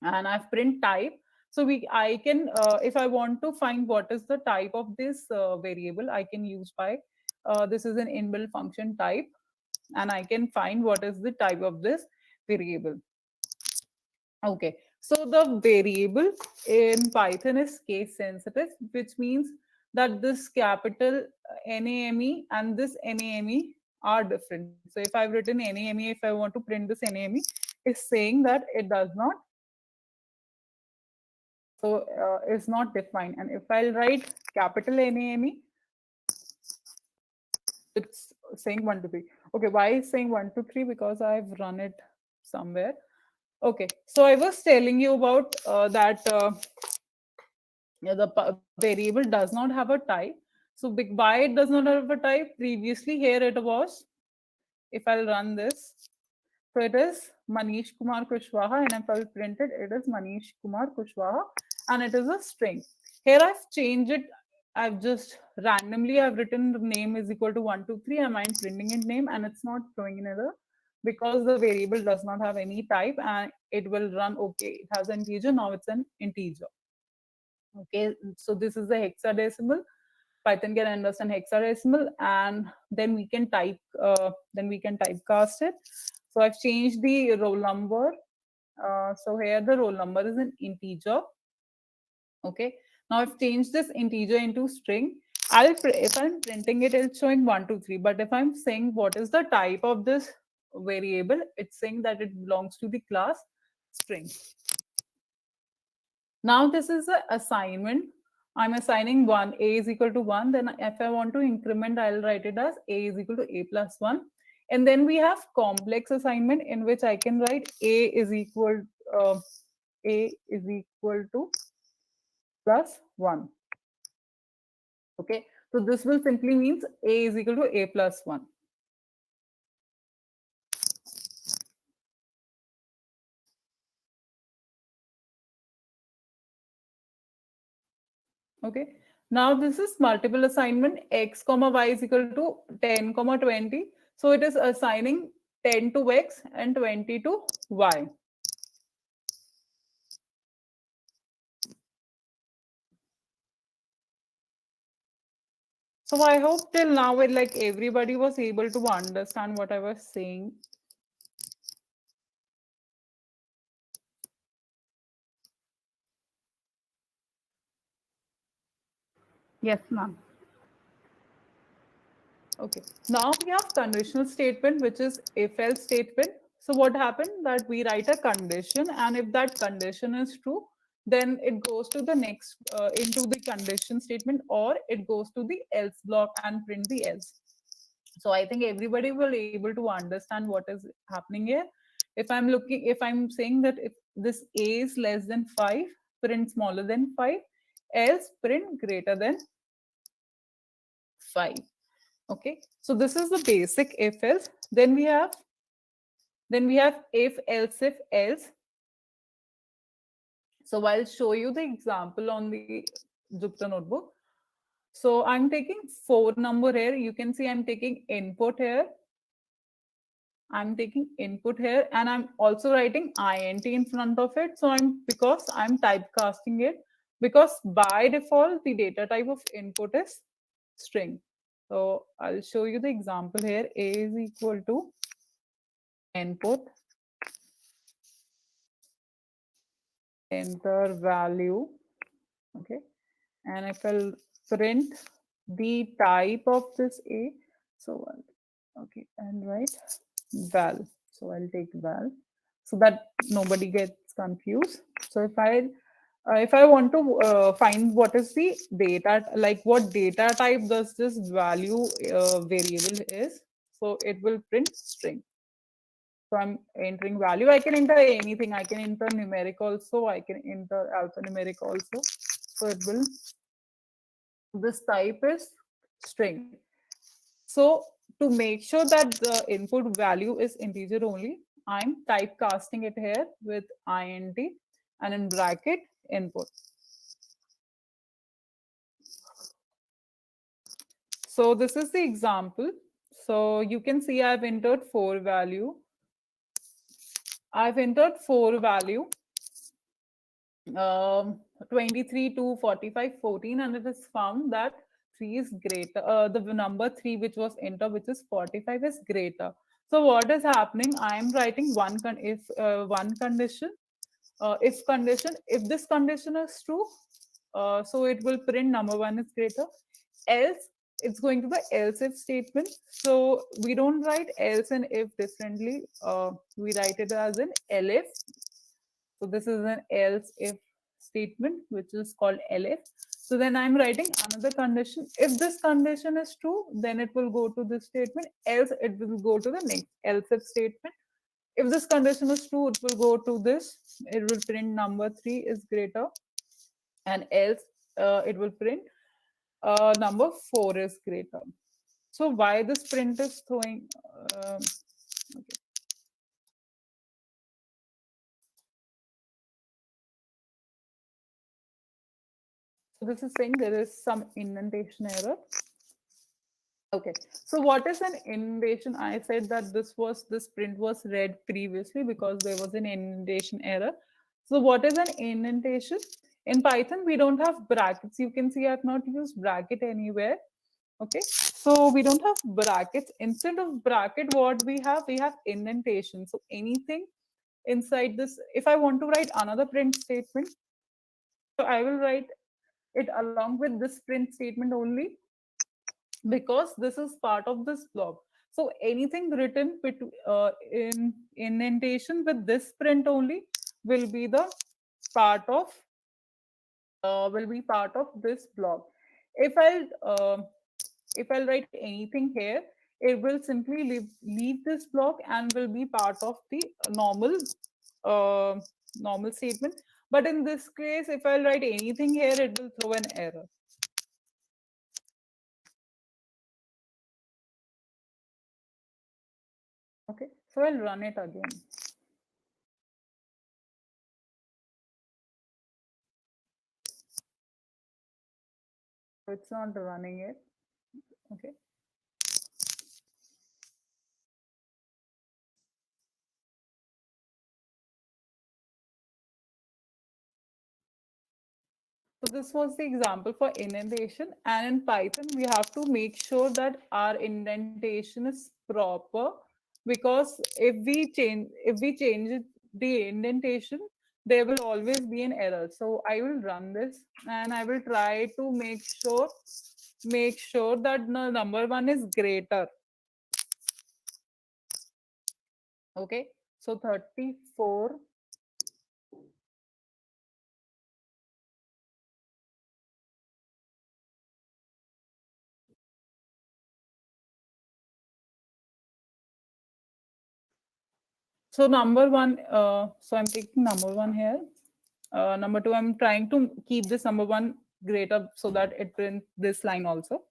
and I've print type. So I can, if I want to find what is the type of this variable, I can use by, this is an inbuilt function type, and I can find what is the type of this variable. Okay, so the variable in Python is case sensitive, which means that this capital NAME and this NAME are different. So if I've written NAME, if I want to print this NAME, it's saying that it does not, so it's not defined. And if I'll write capital NAME, it's saying 1, 2, 3. Okay, why is saying 1, 2, 3? Because I've run it somewhere. Okay, so I was telling you about that the variable does not have a type. So why it does not have a type? Previously here it was, if I'll run this, so it is Manish Kumar Kushwaha, and if I'll print it, it is Manish Kumar Kushwaha, and it is a string. Here I've changed it. I've just randomly I've written the name is equal to 1, 2, 3. I'm printing in name, and it's not throwing in error because the variable does not have any type, and it will run okay. It has an integer, now it's an integer. Okay, so this is the hexadecimal. Python can understand hexadecimal, and then we can typecast it. So I've changed the roll number. So here the roll number is an integer. Okay, now I've changed this integer into string. If I'm printing it, it's showing 1, 2, 3. But if I'm saying what is the type of this variable, it's saying that it belongs to the class string. Now this is an assignment. I'm assigning one, a is equal to 1. Then if I want to increment, I'll write it as a is equal to a plus 1. And then we have complex assignment in which I can write uh, a is equal to plus 1. Okay, so this will simply means a is equal to a plus 1. Okay, now this is multiple assignment, x comma y is equal to 10 comma 20. So it is assigning 10 to x and 20 to y. So I hope till now like everybody was able to understand what I was saying. Yes, ma'am. Okay, now we have conditional statement, which is if else statement. So what happened that we write a condition, and if that condition is true, then it goes to the next into the condition statement, or it goes to the else block and print the else. So I think everybody will able to understand what is happening here. If I'm saying that if this a is less than 5, print smaller than 5, else print greater than 5. Okay, so this is the basic if else. Then we have if else. So I'll show you the example on the Jupyter notebook. So I'm taking 4 number here. You can see I'm taking input here. I'm taking input here, and I'm also writing int in front of it. So I'm typecasting it, because by default the data type of input is string. So I'll show you the example here. A is equal to input, enter value. Okay, and if I'll print the type of this A, so okay, and write val. So I'll take val so that nobody gets confused. So if I want to find what is the data, like what data type does this value variable is, so it will print string. So I'm entering value. I can enter anything. I can enter numeric also. I can enter alphanumeric also. So it will, this type is string. So to make sure that the input value is integer only, I'm typecasting it here with int and in bracket input. So this is the example. So you can see I've entered 4 value. I've entered 4 value, 23 to 45, 14, and it is found that 3 is greater. The number 3 which was entered, which is 45, is greater. So what is happening? I am writing one condition, if condition. If this condition is true, so it will print number 1 is greater. Else, it's going to the else if statement. So we don't write else and if differently. We write it as an elif. So this is an else if statement, which is called elif. So then I'm writing another condition. If this condition is true, then it will go to this statement. Else it will go to the next else if statement. If this condition is true, it will go to this. It will print number 3 is greater, and else it will print number 4 is greater. So why this print is throwing? Okay. So this is saying there is some indentation error. Okay, so what is an indentation? I said that this print was read previously because there was an indentation error. So what is an indentation? In Python, we don't have brackets. You can see I have not used bracket anywhere. Okay, so we don't have brackets. Instead of bracket, what we have indentation. So anything inside this, if I want to write another print statement, so I will write it along with this print statement only, because this is part of this block. So anything written in indentation with this print only will be the part of this block. If I'll if I'll write anything here, it will simply leave this block and will be part of the uh, normal statement. But in this case, if I'll write anything here, it will throw an error. Okay, so I'll run it again. So it's not running it. Okay. So this was the example for indentation, and in Python we have to make sure that our indentation is proper, because if we change the indentation, there will always be an error. So I will run this and I will try to make sure that the number one is greater. Okay, so 34. So number one, so I'm taking number one here. Number two, I'm trying to keep this number one greater so that it prints this line also.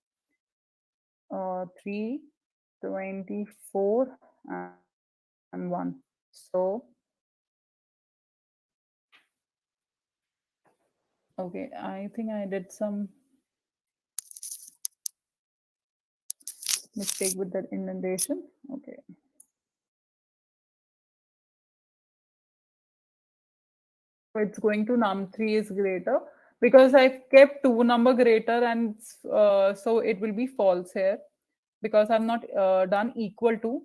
3, 24, and 1. So okay, I think I did some mistake with that indentation. Okay. So it's going to num3 is greater, because I've kept two number greater, and so it will be false here because I've not done equal to.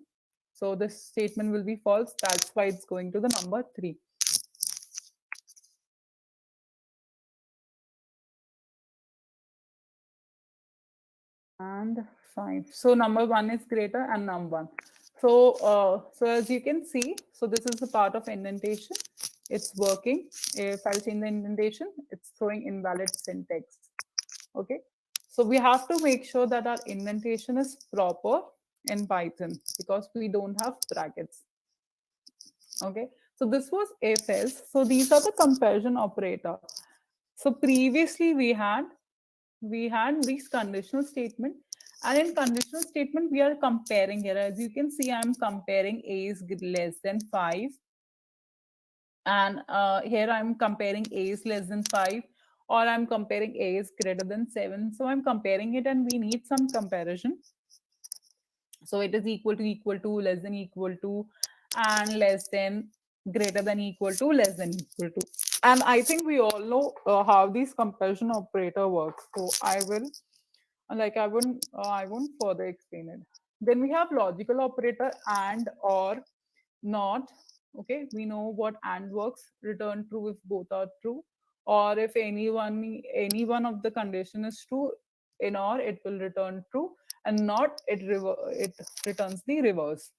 So this statement will be false. That's why it's going to the number 3. And 5. So number 1 is greater and number 1. So as you can see, so this is a part of indentation. It's working. If I'll change the indentation, it's throwing invalid syntax. Okay. So we have to make sure that our indentation is proper in Python, because we don't have brackets. Okay. So this was if else. So these are the comparison operator. So previously we had these conditional statement, and in conditional statement we are comparing here. As you can see, I'm comparing a is less than 5, and here I'm comparing a is less than 5, or I'm comparing a is greater than 7. So I'm comparing it, and we need some comparison. So it is equal to, less than equal to, and less than, greater than equal to, less than equal to. And I think we all know how these comparison operator works. So I won't further explain it. Then we have logical operator and, or, not. Okay, we know what and works. Return true if both are true, or if any one of the condition is true. In or, it will return true, and not, it returns the reverse.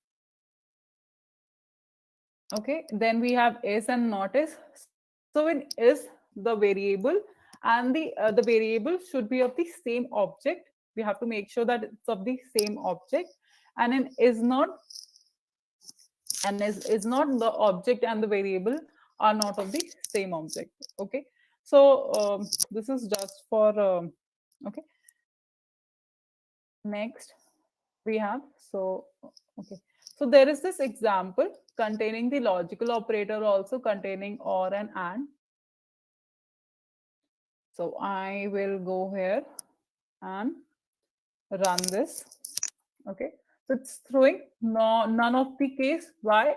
Okay, then we have is and not is. So in is, the variable, and the variable should be of the same object. We have to make sure that it's of the same object. And in is not, is not, the object and the variable are not of the same object. Okay, so this is just for okay. Next we have, so okay, so there is this example containing the logical operator, also containing or and. So I will go here and run this. Okay, so it's throwing none of the case. Why?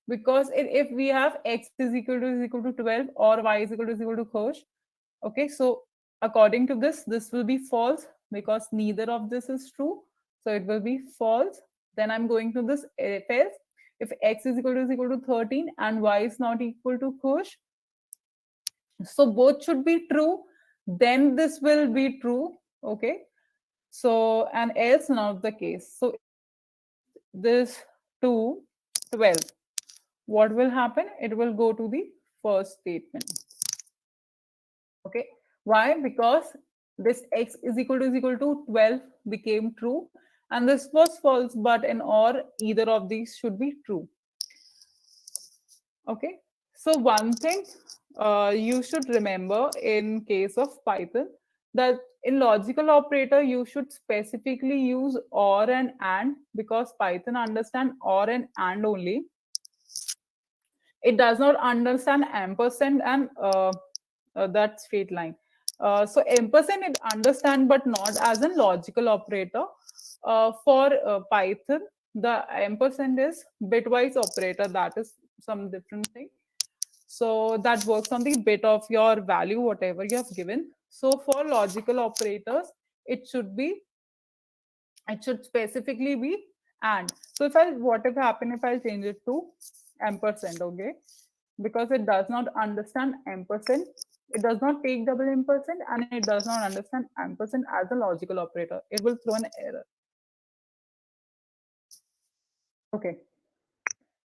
Because if we have x is equal to 12, or y is equal to cosh. Okay, so according to this, this will be false, because neither of this is true. So it will be false. Then I'm going to this if else. If x is equal to 13 and y is not equal to cosh, so both should be true, then this will be true. Okay, so and else not the case. So if this to 12, what will happen? It will go to the first statement. Okay. Why? Because this x is equal to 12 became true, and this was false, but in or either of these should be true. Okay. So one thing you should remember in case of Python, that in logical operator you should specifically use or and, because Python understand or and only. It does not understand ampersand and that straight line. So ampersand it understand, but not as a logical operator. For Python, the ampersand is bitwise operator. That is some different thing. So that works on the bit of your value, whatever you have given. So for logical operators, it should be, it should specifically be and. So if I, what if happen if I change it to ampersand? Okay, because it does not understand ampersand, it does not take double ampersand, and it does not understand ampersand as a logical operator, it will throw an error. Okay,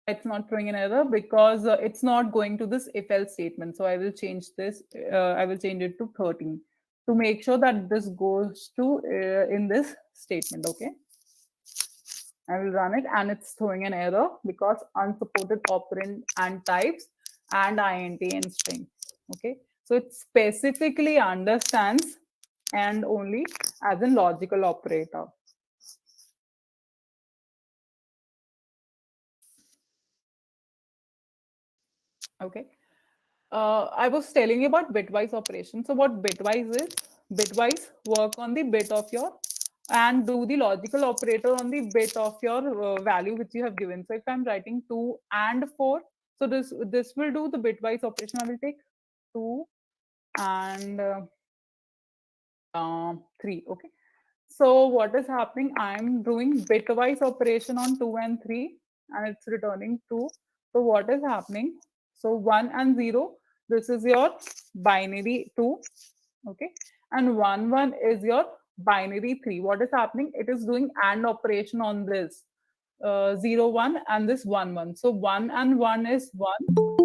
it's not throwing an error because it's not going to this if else statement. So I will change this, I will change it to 13 to make sure that this goes to in this statement. Okay, I will run it and it's throwing an error because unsupported operand and types and int and string. Okay, so it specifically understands and only as a logical operator. Okay, I was telling you about bitwise operation. So what bitwise is? Bitwise work on the bit of your and do the logical operator on the bit of your value which you have given. So if I'm writing 2 and 4, so this will do the bitwise operation. I will take 2 and 3. Okay. So what is happening? I'm doing bitwise operation on 2 and 3, and it's returning 2. So what is happening? So 1 and 0, this is your binary 2. Okay. And 1, 1 is your binary 3. What is happening? It is doing AND operation on this 0, 1 and this 1, 1. So 1 and 1 is 1,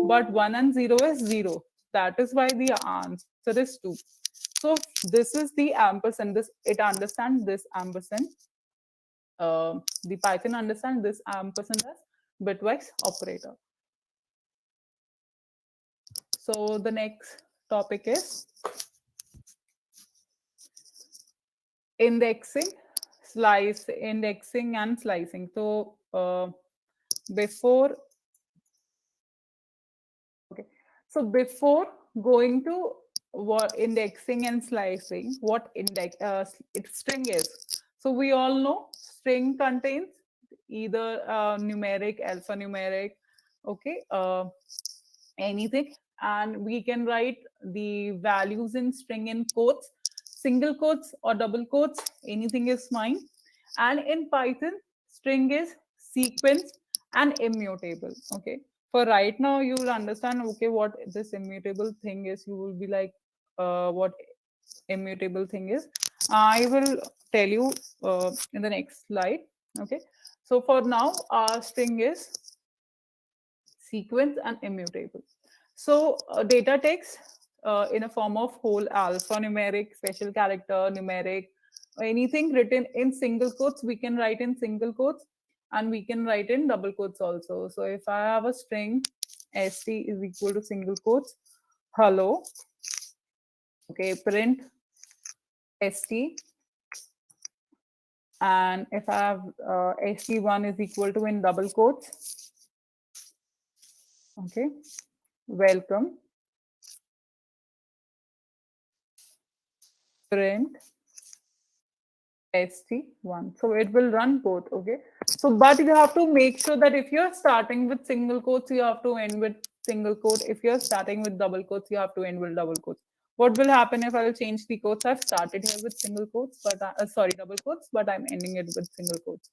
but 1 and 0 is 0. That is why the answer is 2. So this is the ampersand. This, it understands this ampersand. The Python understands this ampersand as bitwise operator. So the next topic is indexing, indexing and slicing. So before, okay, so before going to what indexing and slicing, what index string is. So we all know string contains either numeric, alphanumeric, okay, anything, and we can write the values in string in quotes, single quotes or double quotes, anything is fine. And in Python, string is sequence and immutable. Okay, for right now you will understand, okay, what this immutable thing is. You will be like, what immutable thing is. I will tell you in the next slide. Okay, so for now our string is sequence and immutable. So data text in a form of whole, alphanumeric, special character, numeric, anything written in single quotes, we can write in single quotes, and we can write in double quotes also. So if I have a string st is equal to single quotes hello, okay, print st, and if I have st1 is equal to in double quotes, okay, welcome, print st1. So it will run both. Okay, so but you have to make sure that if you're starting with single quotes, you have to end with single quote. If you're starting with double quotes, you have to end with double quotes. What will happen if I will change the quotes? I've started here with single quotes, but sorry, double quotes, but I'm ending it with single quotes.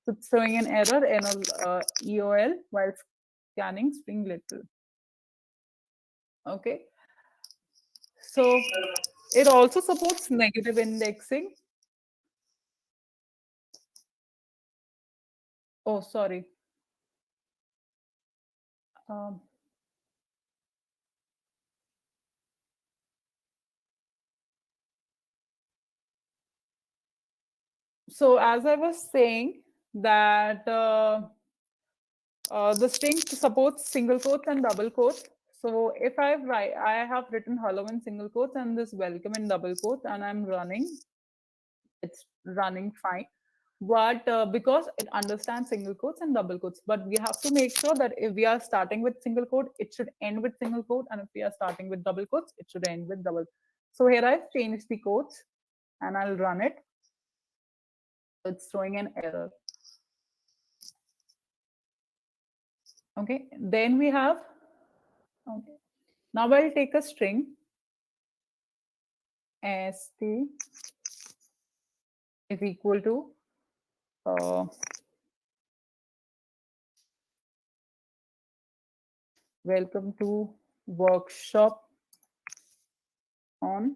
So it's throwing an error in EOL while scanning string literal. Okay, so it also supports negative indexing. Oh, sorry. Um, so as I was saying that the string supports single quotes and double quotes. So if I have written hello in single quotes and this welcome in double quotes, and I'm running, it's running fine. But because it understands single quotes and double quotes, but we have to make sure that if we are starting with single quote, it should end with single quote, and if we are starting with double quotes, it should end with double. So here I've changed the quotes, and I'll run it. It's throwing an error. Okay, then we have, okay, now I'll take a string st is equal to uh, welcome to workshop on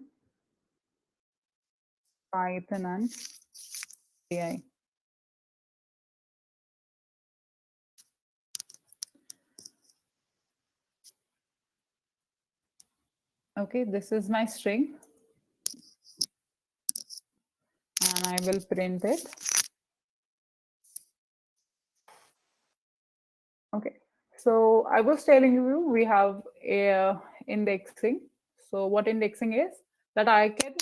Python and AI. Okay, this is my string, and I will print it. Okay, so I was telling you we have a indexing. So what indexing is that I can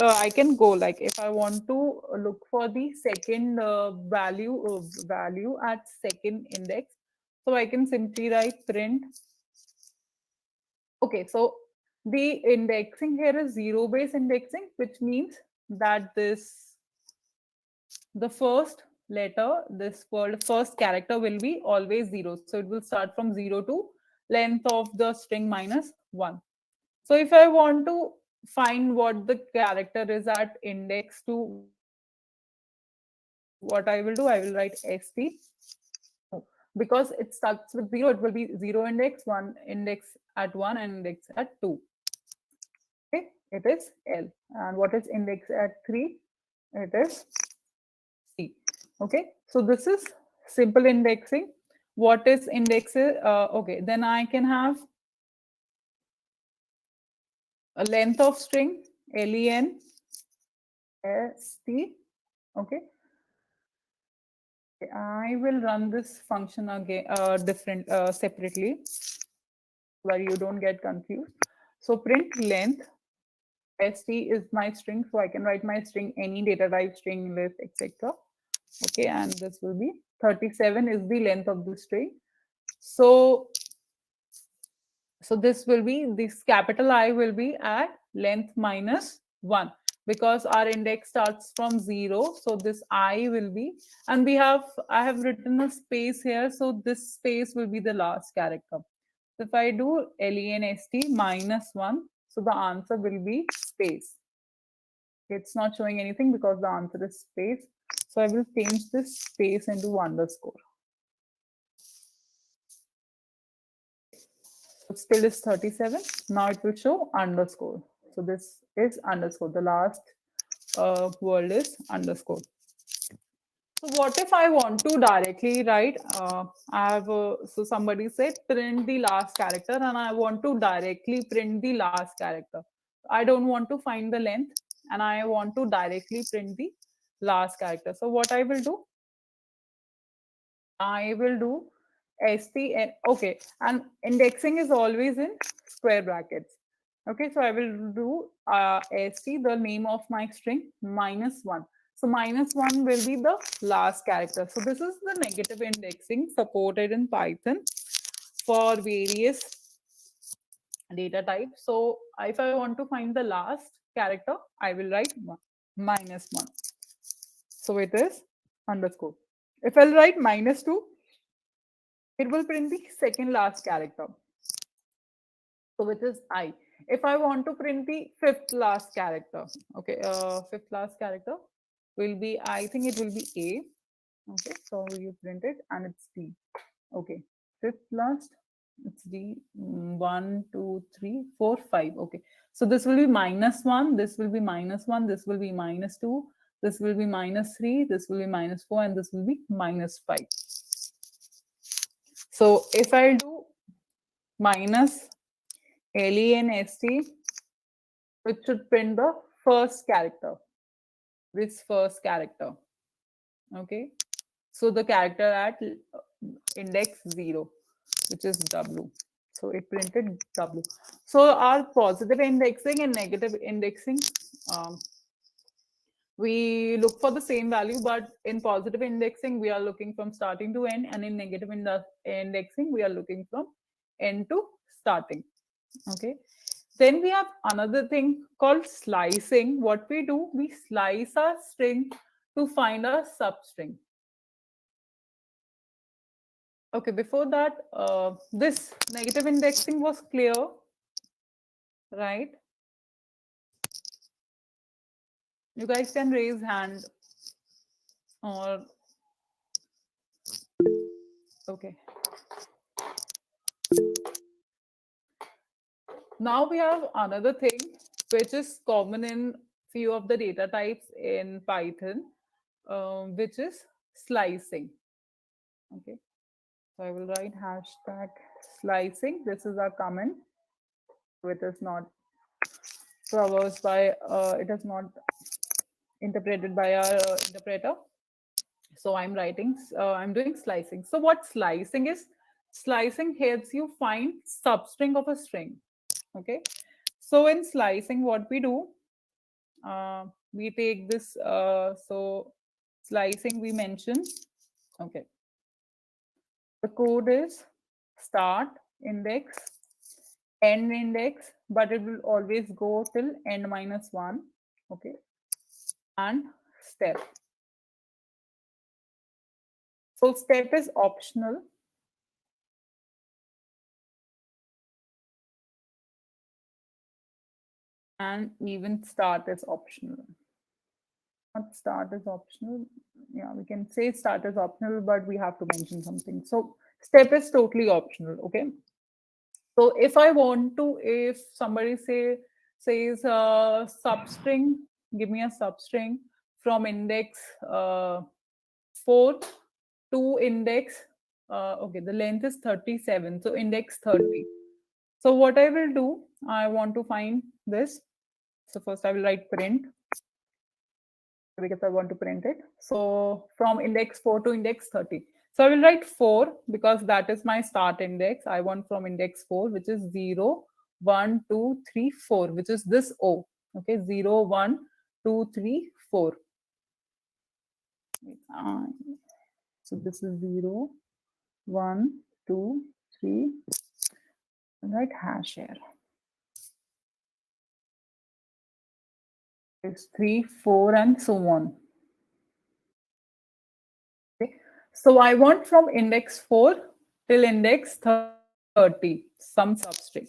I can go like if I want to look for the second value at second index, so I can simply write print. Okay, so the indexing here is zero based indexing, which means that the first letter, this word first character will be always zero. So it will start from 0 to length of the string minus 1. So if I want to find what the character is at index 2, what I will do, I will write st. Because it starts with 0, it will be 0 index, 1 index at 1, and index at 2. Okay, it is L. And what is index at 3? It is C. Okay, so this is simple indexing. What is index? Okay, then I can have a length of string len st. Okay, I will run this function again different separately where you don't get confused. So print length st is my string, so I can write my string any data type, string, list, etc. Okay, and this will be 37 is the length of the string. So this will be, this capital I will be at length minus 1, because our index starts from 0. So this I will be, and I have written a space here. So this space will be the last character. So if I do lenst minus 1, so the answer will be space. It's not showing anything because the answer is space. So I will change this space into underscore. It still is 37. Now it will show underscore. So this is underscore. The last word is underscore. So what if I want to directly write? I have so somebody said print the last character, and I want to directly print the last character. I don't want to find the length, and I want to directly print the last character. So what I will do? I will do st. Okay, and indexing is always in square brackets. Okay, so I will do st, the name of my string, minus 1. So minus 1 will be the last character. So this is the negative indexing supported in Python for various data types. So if I want to find the last character, I will write minus 1. So it is underscore. If I'll write minus 2, it will print the second last character. So which is I. If I want to print the fifth last character, okay, fifth last character will be, I think it will be A. Okay, so you print it and it's D. Okay, fifth last, it's D. 1, 2, 3, 4, 5. Okay, so this will be minus 1, this will be minus 1, this will be minus 2, This will be -3, this will be -4, and this will be -5. So if I'll do minus LENST, it should print the first character, this first character. Okay. So the character at index 0, which is W. So it printed W. So our positive indexing and negative indexing, um, we look for the same value, but in positive indexing, we are looking from starting to end, and in negative indexing, we are looking from end to starting. Okay. Then we have another thing called slicing. What we do, we slice our string to find our substring. Okay, before that, this negative indexing was clear, right? You guys can raise hand or okay. Now we have another thing which is common in few of the data types in Python, which is slicing. Okay, so I will write hashtag slicing. This is our comment, which is not traversed by, it is not interpreted by our interpreter. So I'm doing slicing. So what slicing is? Slicing helps you find substring of a string. Okay. So in slicing, what we do, we take this, so slicing we mentioned. Okay. The code is start index, end index, but it will always go till end -1. Okay. And step. So step is optional. And even start is optional. Not start is optional. Yeah, we can say start is optional, but we have to mention something. So step is totally optional. Okay. So if I want to, if somebody says substring, give me a substring from index 4 to index. Okay, the length is 37. So index 30. So what I will do, I want to find this. So first I will write print because I want to print it. So from index 4 to index 30. So I will write 4 because that is my start index. I want from index 4, which is 0, 1, 2, 3, 4, which is this O. Okay, 0, 1, 2, 3, 4. So this is 0, 1, 2, 3, and write hash here. It's 3, 4, and so on. Okay. So I want from index 4 till index 30 some substring.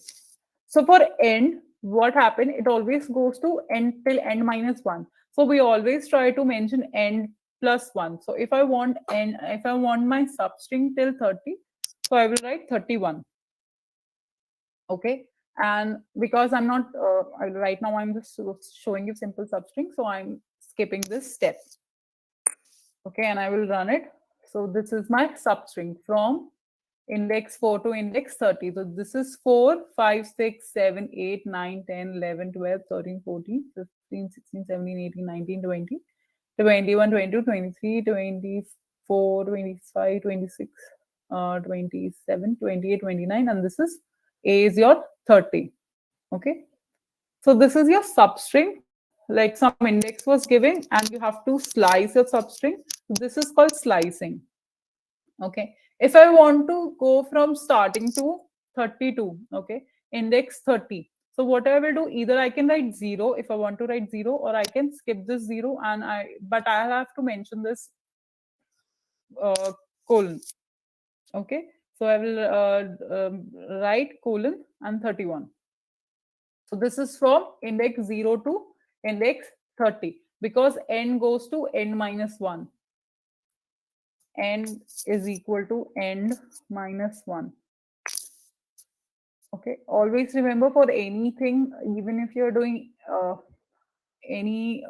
So for end, what happened? It always goes to end till end -1. So we always try to mention end +1. So if I want end, if I want my substring till 30, so I will write 31. Okay. And because I'm not, right now I'm just showing you simple substring, so I'm skipping this step. Okay, and I will run it. So this is my substring from index 4 to index 30. So this is 4, 5, 6, 7, 8, 9, 10, 11, 12, 13, 14, 15, 16, 17, 18, 19, 20, 21, 22, 23, 24, 25, 26, 27, 28, 29, and this is A is your 30. Okay. So this is your substring, like some index was given and you have to slice your substring. This is called slicing. Okay. If I want to go from starting to 32, okay, index 30. So what I will do, either I can write 0 if I want to write 0, or I can skip this 0 and but I have to mention this colon. Okay. So I will write colon and 31. So this is from index 0 to index 30 because n goes to n -1. N is equal to end -1. Okay. Always remember for anything, even if you're doing any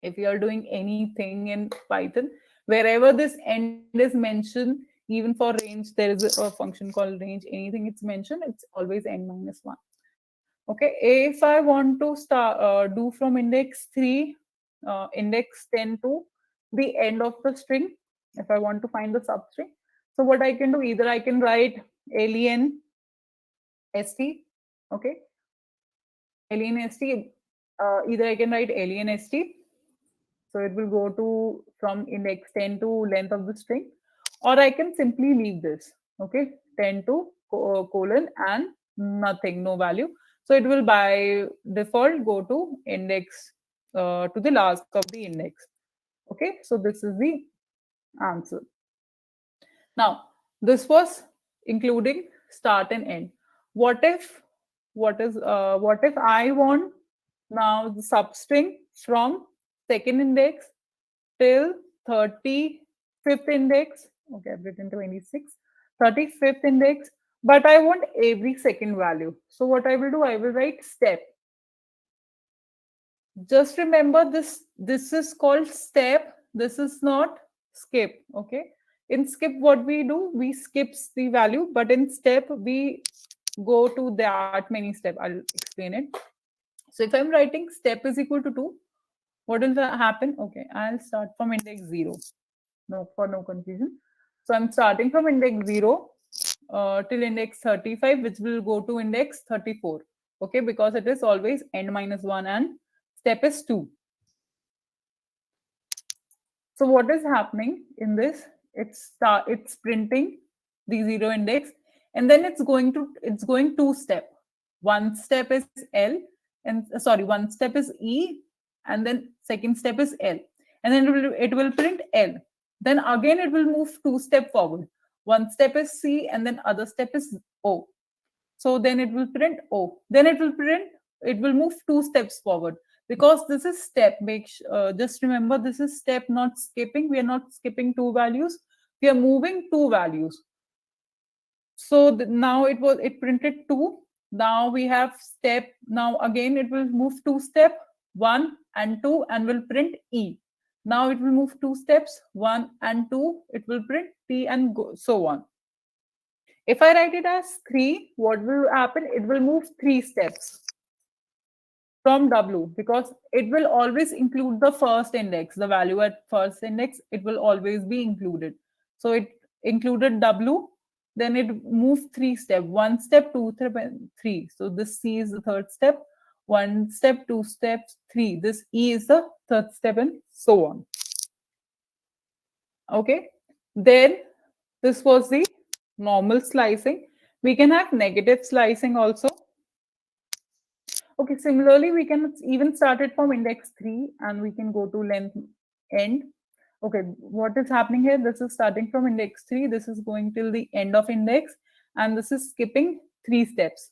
if you are doing anything in Python, wherever this end is mentioned, even for range, there is a function called range. Anything it's mentioned, it's always n minus 1. Okay, if I want to start do from index 3, index 10 to the end of the string, if I want to find the substring, so what I can do, either I can write alien st, okay, alien st, either I can write alien st, so it will go to from index 10 to length of the string, or I can simply leave this, okay, 10 to colon and nothing, no value. So it will by default go to index to the last of the index. Okay, so this is the answer. Now, this was including start and end. What if what if I want now the substring from second index till 35th index. Okay, I've written 26, 35th index, but I want every second value. So what I will do, I will write step. Just remember this is called step. This is not skip. Okay. In skip, what we do, we skips the value, but in step, we go to that many step. I'll explain it. So if I'm writing step is equal to 2, what will happen? Okay, I'll start from index 0. No, for no confusion. So I'm starting from index 0 till index 35, which will go to index 34. Okay, because it is always n minus 1 and step is 2. So what is happening in this? It's printing the 0 index, and then it's going two step. One step is L, and sorry, one step is E, and then second step is L, and then it will print L. Then again it will move two step forward. One step is C, and then other step is O. So then it will print O. Then it will move two steps forward, because this is step. Just remember, this is step, not skipping. We are not skipping two values. We are moving two values. So now it printed 2. Now we have step. Now again it will move two step, 1 and 2, and will print E. Now it will move two steps, 1 and 2. It will print T, and so on. If I write it as 3, what will happen? It will move 3 steps from W, because it will always include the first index, the value at first index, it will always be included. So it included W, then it moved 3 step, 1 step, 2 step, and 3. So this C is the third step, 1 step, 2 steps, 3. This E is the third step, and so on. Okay. Then this was the normal slicing. We can have negative slicing also. Okay, similarly, we can even start it from index 3 and we can go to length end. Okay, what is happening here? This is starting from index 3. This is going till the end of index, and this is skipping 3 steps.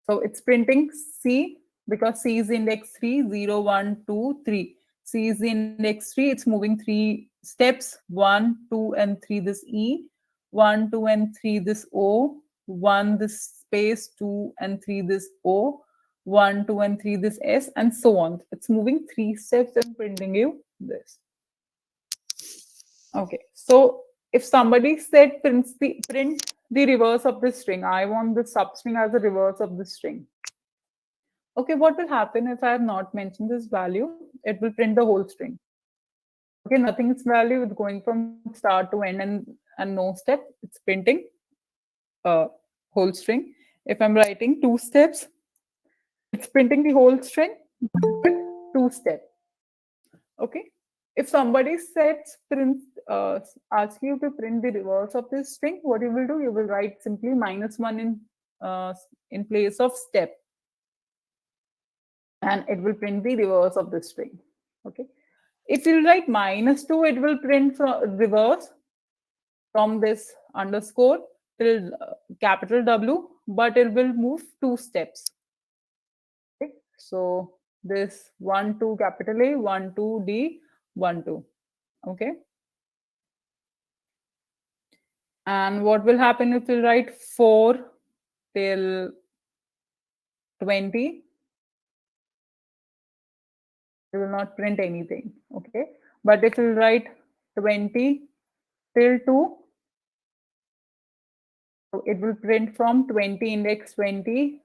So it's printing C, because C is index 3, 0, 1, 2, 3. C is the index 3. It's moving 3 steps, 1, 2, and 3 this E, 1, 2, and 3 this O, 1 this space, 2 and 3 this O, 1, 2, and 3 this S, and so on. It's moving 3 steps and printing you this. Okay, so if somebody said print the reverse of the string, I want the substring as the reverse of the string. Okay, what will happen if I have not mentioned this value? It will print the whole string. Okay, nothing's value is going from start to end, and no step. It's printing whole string. If I'm writing 2 steps, it's printing the whole string with 2 steps. Okay. If somebody sets print asks you to print the reverse of this string, what you will do? You will write simply -1 in place of step, and it will print the reverse of the string. Okay. If you write -2, it will print from reverse from this underscore till capital W, but it will move 2 steps. Okay. So this 1 2 capital A, 1 2 D, 1 2. Okay. And what will happen if you write 4 till 20? It will not print anything. Okay. But it will write 20 till 2. So it will print from 20 index 20,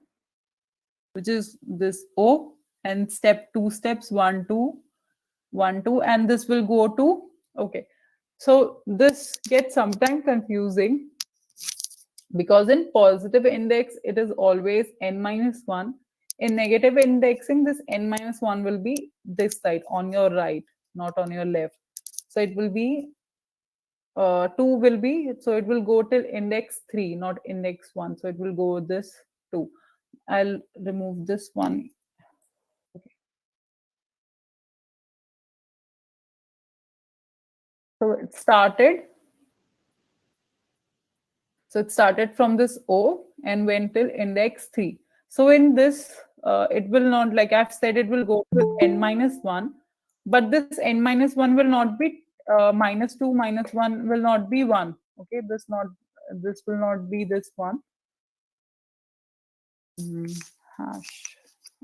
which is this O, and step two steps 1, 2, 1, 2, and this will go to, okay. So this gets sometimes confusing because in positive index, it is always n minus 1. In negative indexing, this n minus 1 will be this side on your right, not on your left. So it will be 2 will be, so it will go till index 3, not index 1. So it will go this 2. I'll remove this one. Okay. So it started. So it started from this O and went till index 3. So in this, it will not, like I've said, it will go to n minus 1. But this n minus 1 will not be minus 2 minus 1 will not be 1. Okay, this will not be this one. Hash.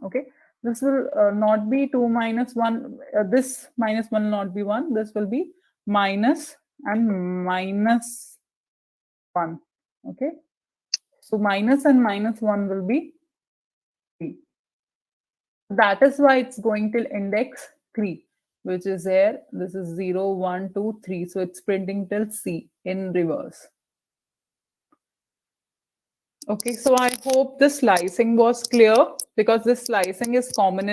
Okay, this will not be 2 minus 1. This minus 1 will not be 1. This will be minus and minus 1. Okay, so minus and minus 1 will be 3. That is why it's going till index 3, which is there. This is 0, 1, 2, 3. So it's printing till C in reverse. Okay, so I hope the slicing was clear, because this slicing is common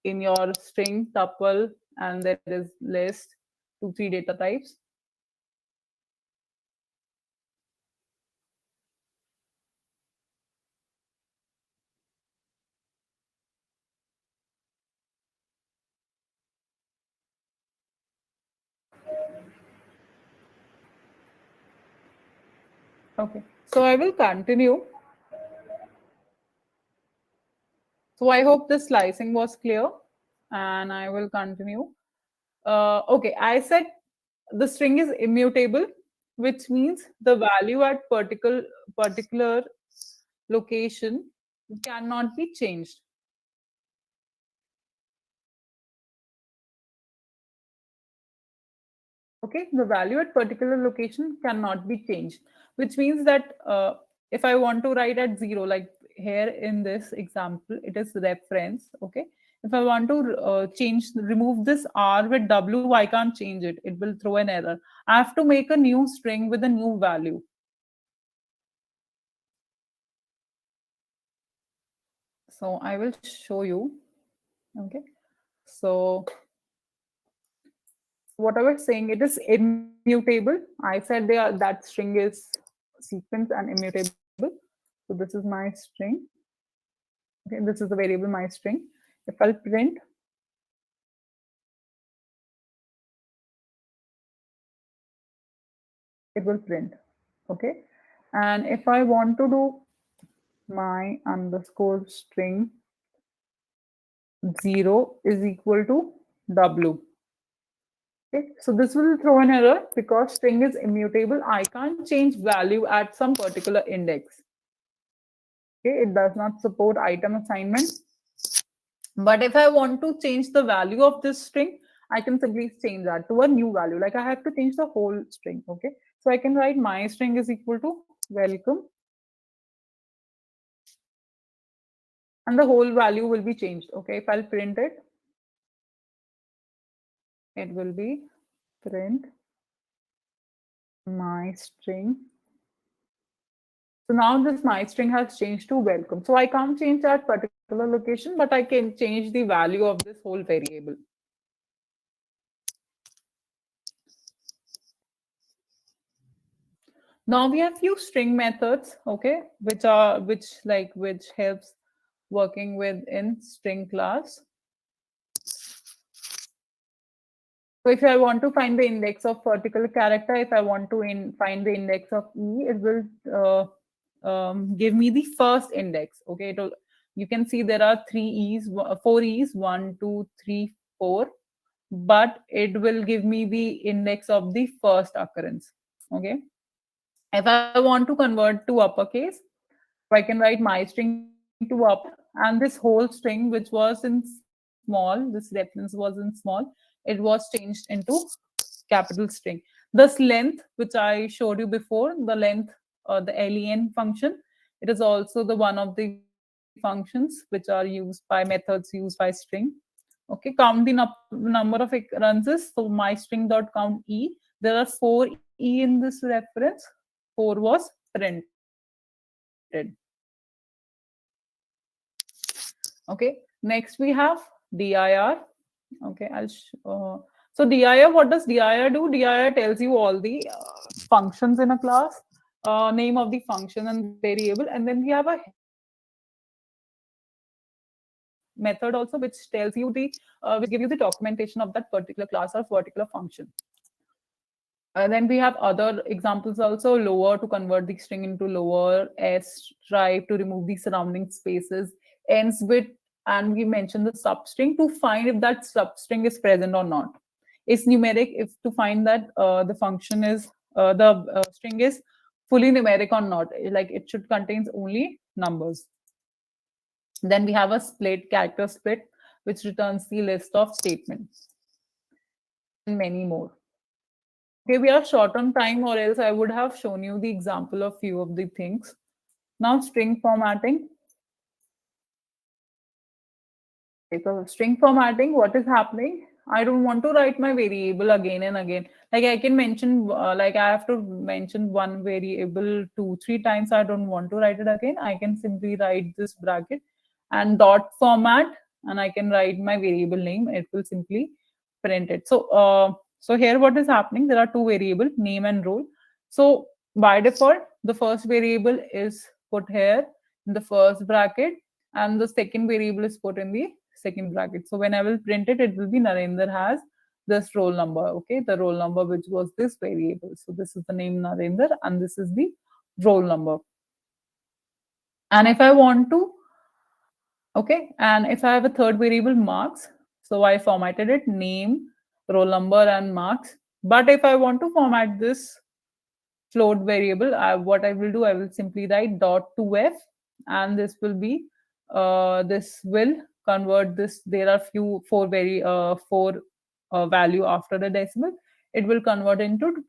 in your string tuple, and there is list 2, 3 data types. Okay, so I will continue. So I hope the slicing was clear, and I will continue. Okay, I said the string is immutable, which means the value at particular location cannot be changed. Okay, the value at particular location cannot be changed, which means that if I want to write at 0, like here in this example, it is reference. Okay, if I want to remove this R with W, I can't change it. It will throw an error. I have to make a new string with a new value. So I will show you. Okay, so what I was saying, it is immutable. I said that string is sequence and immutable. So this is my string. Okay, this is the variable my string. If I'll print, it will print. Okay, and if I want to do my underscore string 0 is equal to W. Okay, so this will throw an error because string is immutable. I can't change value at some particular index. Okay, it does not support item assignment. But if I want to change the value of this string, I can simply change that to a new value. Like I have to change the whole string. Okay, so I can write my string is equal to welcome, and the whole value will be changed. Okay, if I'll print it, it will be print my string. So now this my string has changed to welcome. So I can't change that particular location, but I can change the value of this whole variable. Now we have few string methods, okay, which helps working with in string class. So if I want to find the index of particular character, if I want to find the index of E, it will give me the first index. Okay, you can see there are 4 E's, 1, 2, 3, 4, but it will give me the index of the first occurrence. Okay, if I want to convert to uppercase, I can write my string to upper, and this whole string, which was in C, small, this reference was in small, it was changed into capital string. This length, which I showed you before, the length, the len function, it is also the one of the functions which are used by methods used by string. Okay, count the number of occurrences. So my string dot count e. There are 4 e in this reference. 4 was printed. Okay, next we have dir. Okay, so dir, what does dir do? Dir tells you all the functions in a class, name of the function and variable, and then we have a head method also, which tells you the which gives you the documentation of that particular class or particular function. And then we have other examples also: lower to convert the string into lower, s stripe to remove the surrounding spaces, ends with, and we mentioned the substring to find if that substring is present or not. Is numeric if to find that the function is the string is fully numeric or not, like it should contains only numbers. Then we have a split, character split, which returns the list of statements, and many more. Okay, we are short on time, or else I would have shown you the example of few of the things. Now, string formatting. Okay, so string formatting, what is happening? I don't want to write my variable again and again. Like I can mention, like I have to mention one variable 2, 3 times. I don't want to write it again. I can simply write this bracket and dot format, and I can write my variable name. It will simply print it. So here what is happening? There are two variables, name and role. So by default, the first variable is put here in the first bracket, and the second variable is put in the second bracket. So when I will print it, it will be Narendra has this roll number. Okay, the roll number which was this variable. So this is the name Narendra, and this is the roll number. And if I want to, okay, and if I have a third variable marks, so I formatted it name, roll number, and marks. But if I want to format this float variable, what I will do, I will simply write dot to f, and this will be this will convert this. There are few four value after the decimal. It will convert into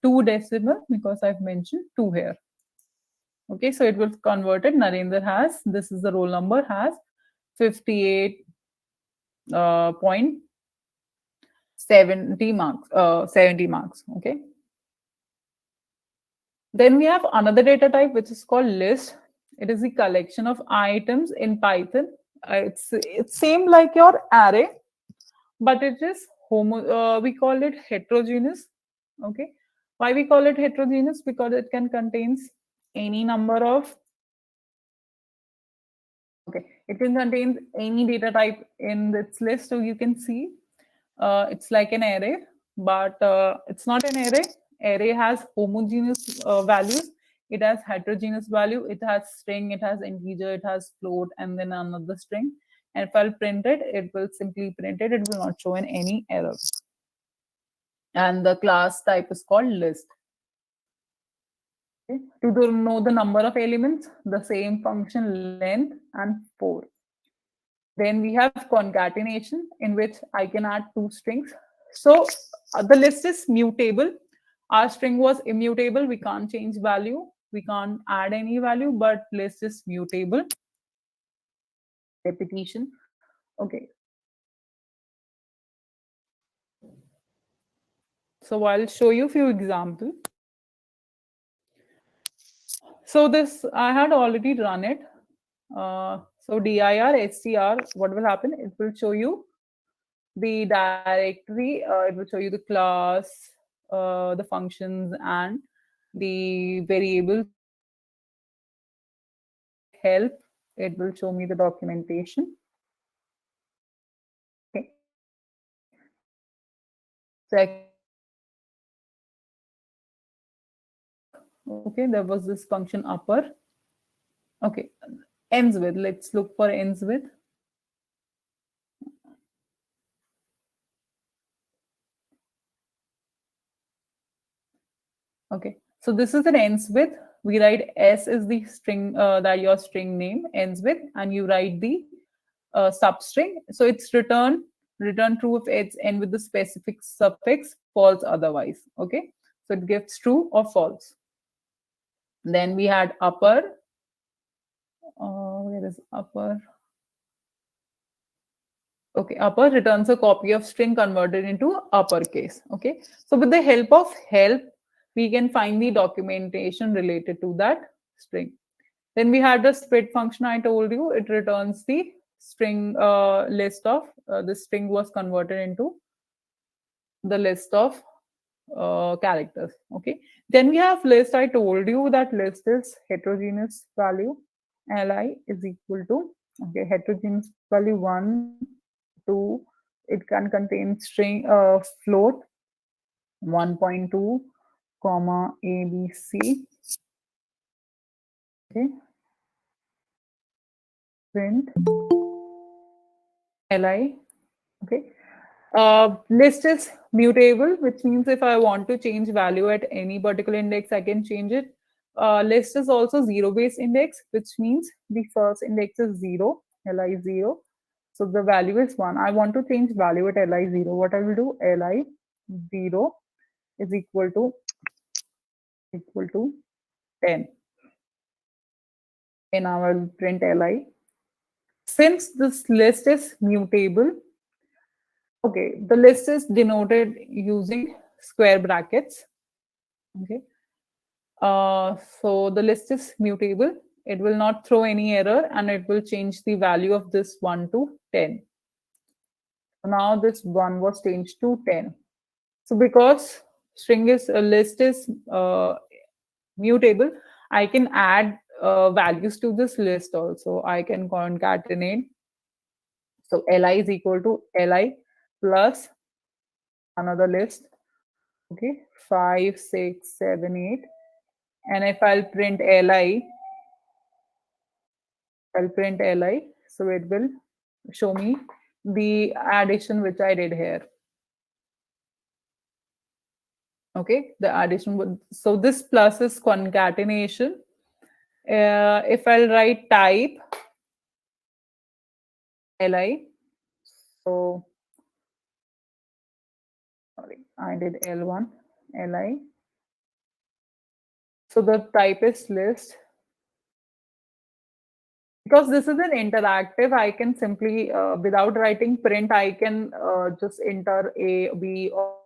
two decimal because I've mentioned two here. Okay, so it will convert it. Narendra has, this is the roll number, has 58 point 70 marks. 70 marks. Okay. Then we have another data type which is called list. It is the collection of items in Python. It's same like your array, but it is we call it heterogeneous. Okay. Why we call it heterogeneous? Because it can contains any number of, okay, it can contain any data type in this list. So you can see it's like an array, but it's not an array. Array has homogeneous values. It has heterogeneous value. It has string, it has integer, it has float, and then another string. And if I'll print it, it will simply print it. It will not show in any error. And the class type is called list. Okay. To know the number of elements, the same function length and 4. Then we have concatenation, in which I can add two strings. So the list is mutable. Our string was immutable. We can't change value. We can't add any value, but list is mutable. Repetition. Okay. So I'll show you a few examples. So this, I had already run it. So dir, str, what will happen? It will show you the directory, it will show you the class, the functions, and the variables. If I hit help, it will show me the documentation. Okay. So I can see there was this function upper. Okay, there was this function upper. Okay, ends with. Let's look for ends with. Okay, so this is an ends with. We write s is the string that your string name ends with, and you write the substring. So it's return true if it's end with the specific suffix, false otherwise. Okay, so it gives true or false. Then we had upper. Where is upper? Okay, upper returns a copy of string converted into uppercase. Okay, so with the help of help, we can find the documentation related to that string. Then we had the split function I told you. It returns the string list of the string was converted into the list of characters. Okay. Then we have list. I told you that list is heterogeneous value. Li is equal to, okay, heterogeneous value 1, 2. It can contain string float 1.2 comma ABC. Okay. Print Li. Okay. List is mutable, which means if I want to change value at any particular index, I can change it. List is also zero-based index, which means the first index is 0, Li is 0. So the value is 1. I want to change value at Li 0. What I will do, Li 0 is equal to 10. And now I will print Li. Since this list is mutable, okay, the list is denoted using square brackets. Okay. So the list is mutable. It will not throw any error and it will change the value of this 1 to 10. So now this 1 was changed to 10. So because string is a list is mutable, I can add values to this list also. I can concatenate. So Li is equal to Li plus another list. Okay, 5, 6, 7, 8. And if I'll print Li, so it will show me the addition which I did here. Okay, the addition would, so this plus is concatenation. If I'll write type Li, so sorry, I did L1 Li. So the type is list. Because this is an interactive, I can simply, without writing print, I can just enter A, B, or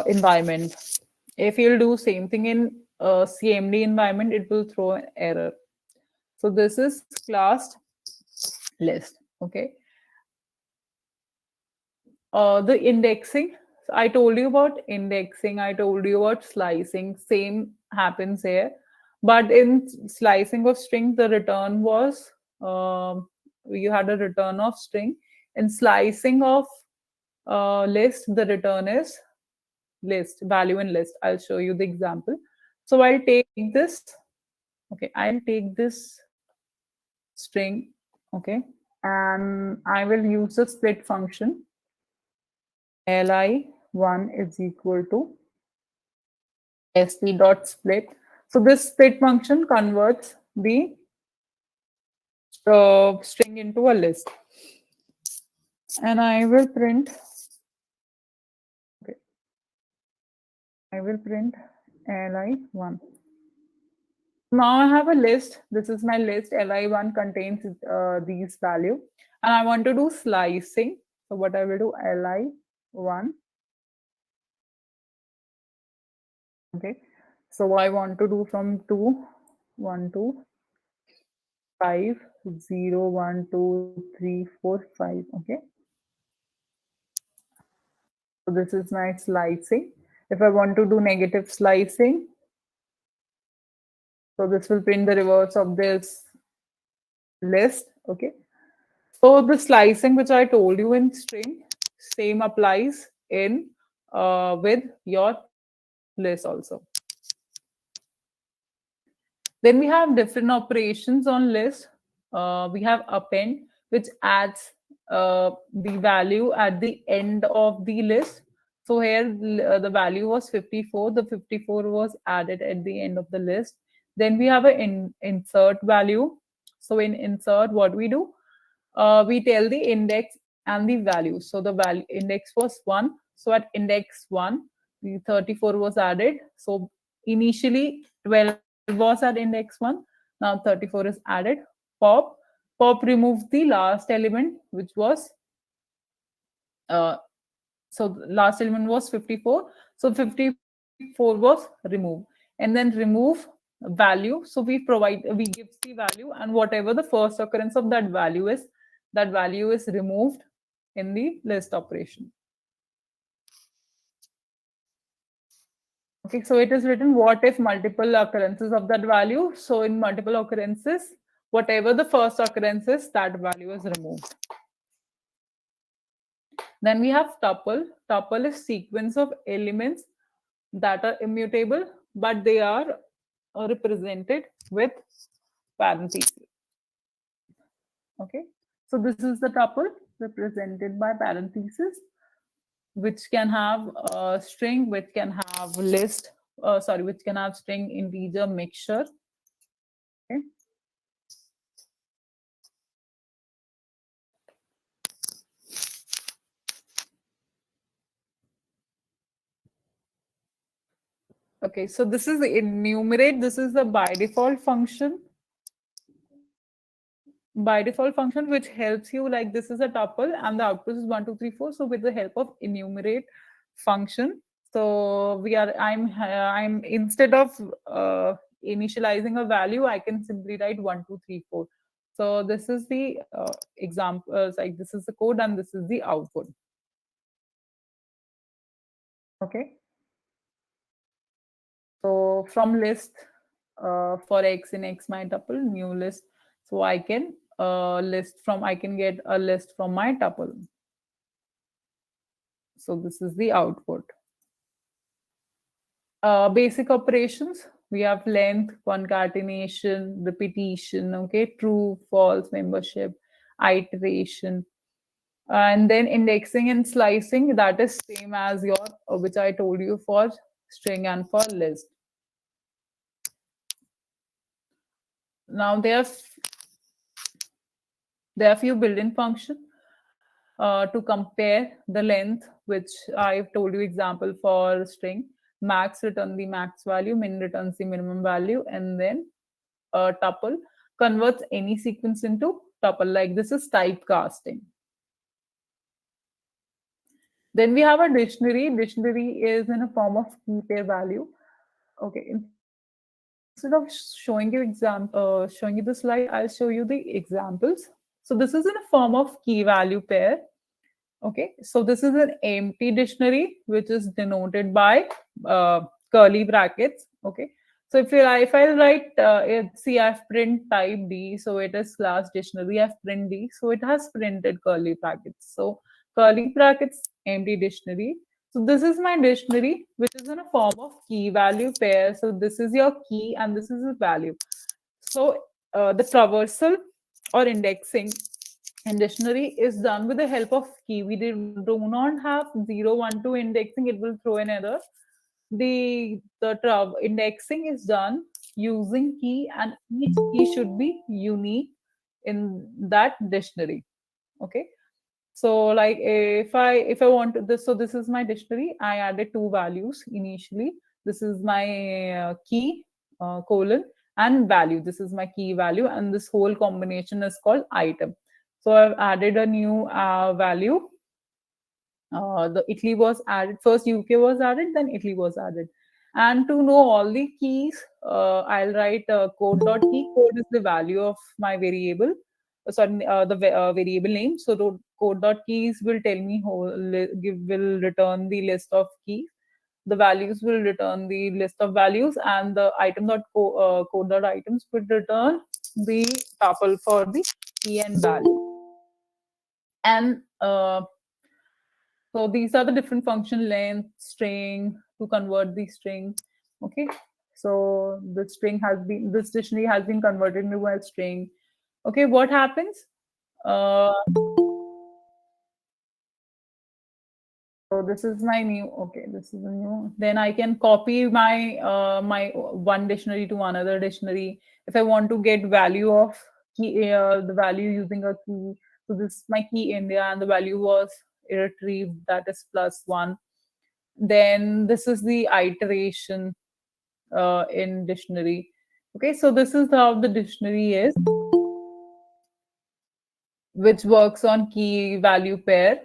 environment. If you'll do same thing in CMD environment, it will throw an error. So this is classed list. Okay. The indexing. So I told you about indexing. I told you about slicing. Same happens here, but in slicing of string, the return was you had a return of string. In slicing of list, the return is list, value in list. I'll show you the example. So I'll take this. Okay, I'll take this string. Okay, and I will use the split function. Li1 is equal to st dot split. So this split function converts the string into a list, and I will print. Okay, I will print li1. Now I have a list. This is my list. Li1 contains these value, and I want to do slicing. So what I will do, li1. Okay. So I want to do from 2, 1, 2, 5, 0, 1, 2, 3, 4, 5. Okay. So this is my slicing. If I want to do negative slicing, so this will print the reverse of this list. Okay. So the slicing which I told you in string, same applies in with your list also. Then we have different operations on list. We have append, which adds the value at the end of the list. So here the value was 54. The 54 was added at the end of the list. Then we have a insert value. So in insert, what we do, we tell the index and the value. So the value index was 1. So at index 1, the 34 was added. So initially 12 was at index 1. Now 34 is added. Pop. Pop removed the last element, which was uh, so the last element was 54. So 54 was removed. And then remove value. So we give the value, and whatever the first occurrence of that value is removed in the list operation. Okay, so it is written what if multiple occurrences of that value. So in multiple occurrences, whatever the first occurrence is, that value is removed. Then we have tuple. Tuple is sequence of elements that are immutable, but they are represented with parentheses. Okay, so this is the tuple represented by parentheses, which can have a string, which can have list, which can have string, integer, mixture. Okay. Okay, so this is the enumerate. This is the by default function. By default function, which helps you, like this is a tuple and the output is 1 2 3 4. So with the help of enumerate function, so I'm instead of initializing a value, I can simply write 1 2 3 4. So this is the example, like this is the code and this is the output. Okay, so from list, for x in x my tuple, new list. So I can I can get a list from my tuple. So this is the output. Basic operations, we have length, concatenation, repetition, okay, true, false, membership, iteration, and then indexing and slicing, that is same as your which I told you for string and for list. Now there are few built-in functions to compare the length, which I've told you example for string. Max return the max value, min returns the minimum value, and then a tuple converts any sequence into tuple. Like this is typecasting. Then we have a dictionary. Dictionary is in a form of key pair value. Okay, instead of showing you the slide, I'll show you the examples. So this is in a form of key value pair. Okay, so this is an empty dictionary, which is denoted by curly brackets. Okay, so if I write see I've print type D, so it is class dictionary. I've print D, so it has printed curly brackets. So curly brackets, empty dictionary. So this is my dictionary, which is in a form of key value pair. So this is your key and this is the value. So the traversal or indexing in dictionary is done with the help of key. We do not have 0 1 2 indexing, it will throw an error. The indexing is done using key, and each key should be unique in that dictionary. Okay, so like if I want this, so this is my dictionary. I added two values initially. This is my key colon and value. This is my key value, and this whole combination is called item. So I've added a new value. The Italy was added first. UK was added, then Italy was added. And to know all the keys, I'll write code dot key. Code is the value of my variable. Variable name. So code dot keys will tell me will return the list of keys. The values will return the list of values, and the code dot items will return the tuple for the key and value. And so these are the different function: length, string, to convert the string. Okay. So this dictionary has been converted into a string. Okay, what happens? Uh, So this is my new, okay, this is a new. Then I can copy my one dictionary to another dictionary. If I want to get value of key, the value using a key, so this is my key India, and the value was retrieved, that is +1. Then this is the iteration in dictionary. Okay, so this is how the dictionary is, which works on key value pair.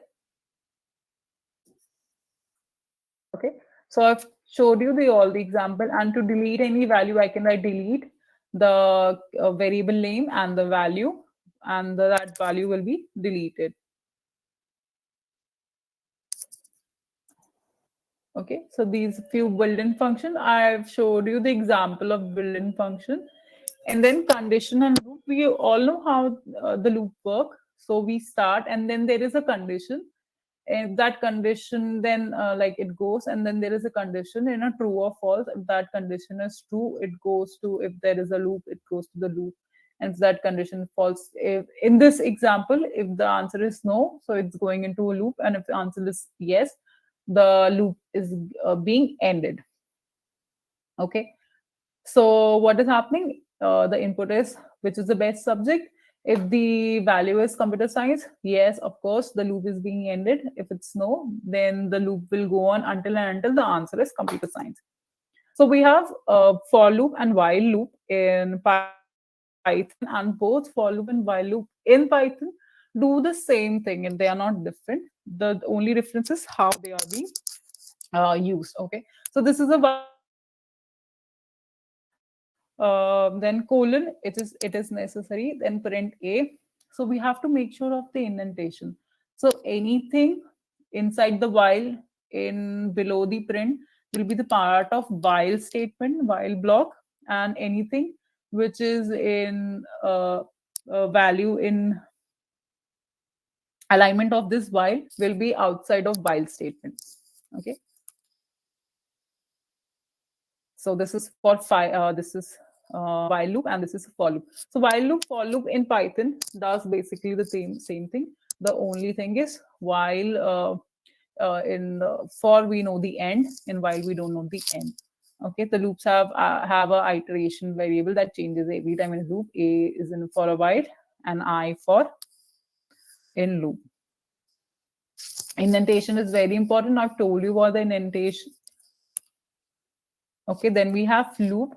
Okay, so I've showed you the all the example, and to delete any value, I can write delete the variable name and the value, and that value will be deleted. Okay, so these few built-in function, I've showed you the example of built-in function. And then condition and loop, we all know how the loop work. So we start, and then there is a condition. If that condition, then like it goes, and then there is a condition in a true or false. If that condition is true, it goes to, if there is a loop, it goes to the loop. And if that condition false, if in this example, if the answer is no, so it's going into a loop, and if the answer is yes, the loop is being ended. Okay, so what is happening? The input is which is the best subject. If the value is computer science, yes, of course, the loop is being ended. If it's no, then the loop will go on until the answer is computer science. So we have for loop and while loop in Python, and both for loop and while loop in Python do the same thing, and they are not different. The only difference is how they are being used. Okay, so this is a while loop. Then colon, it is necessary. Then print a. So we have to make sure of the indentation. So anything inside the while in below the print will be the part of while statement, while block, and anything which is in value in alignment of this while will be outside of while statement. Okay, so this is for this is while loop, and this is for loop. So while loop, for loop in Python does basically the same thing. The only thing is while in for we know the end, and while we don't know the end. Okay, the loops have a iteration variable that changes every time in a loop. A is in for a while, and I for in loop. Indentation is very important. I've told you about the indentation. Okay, then we have loop.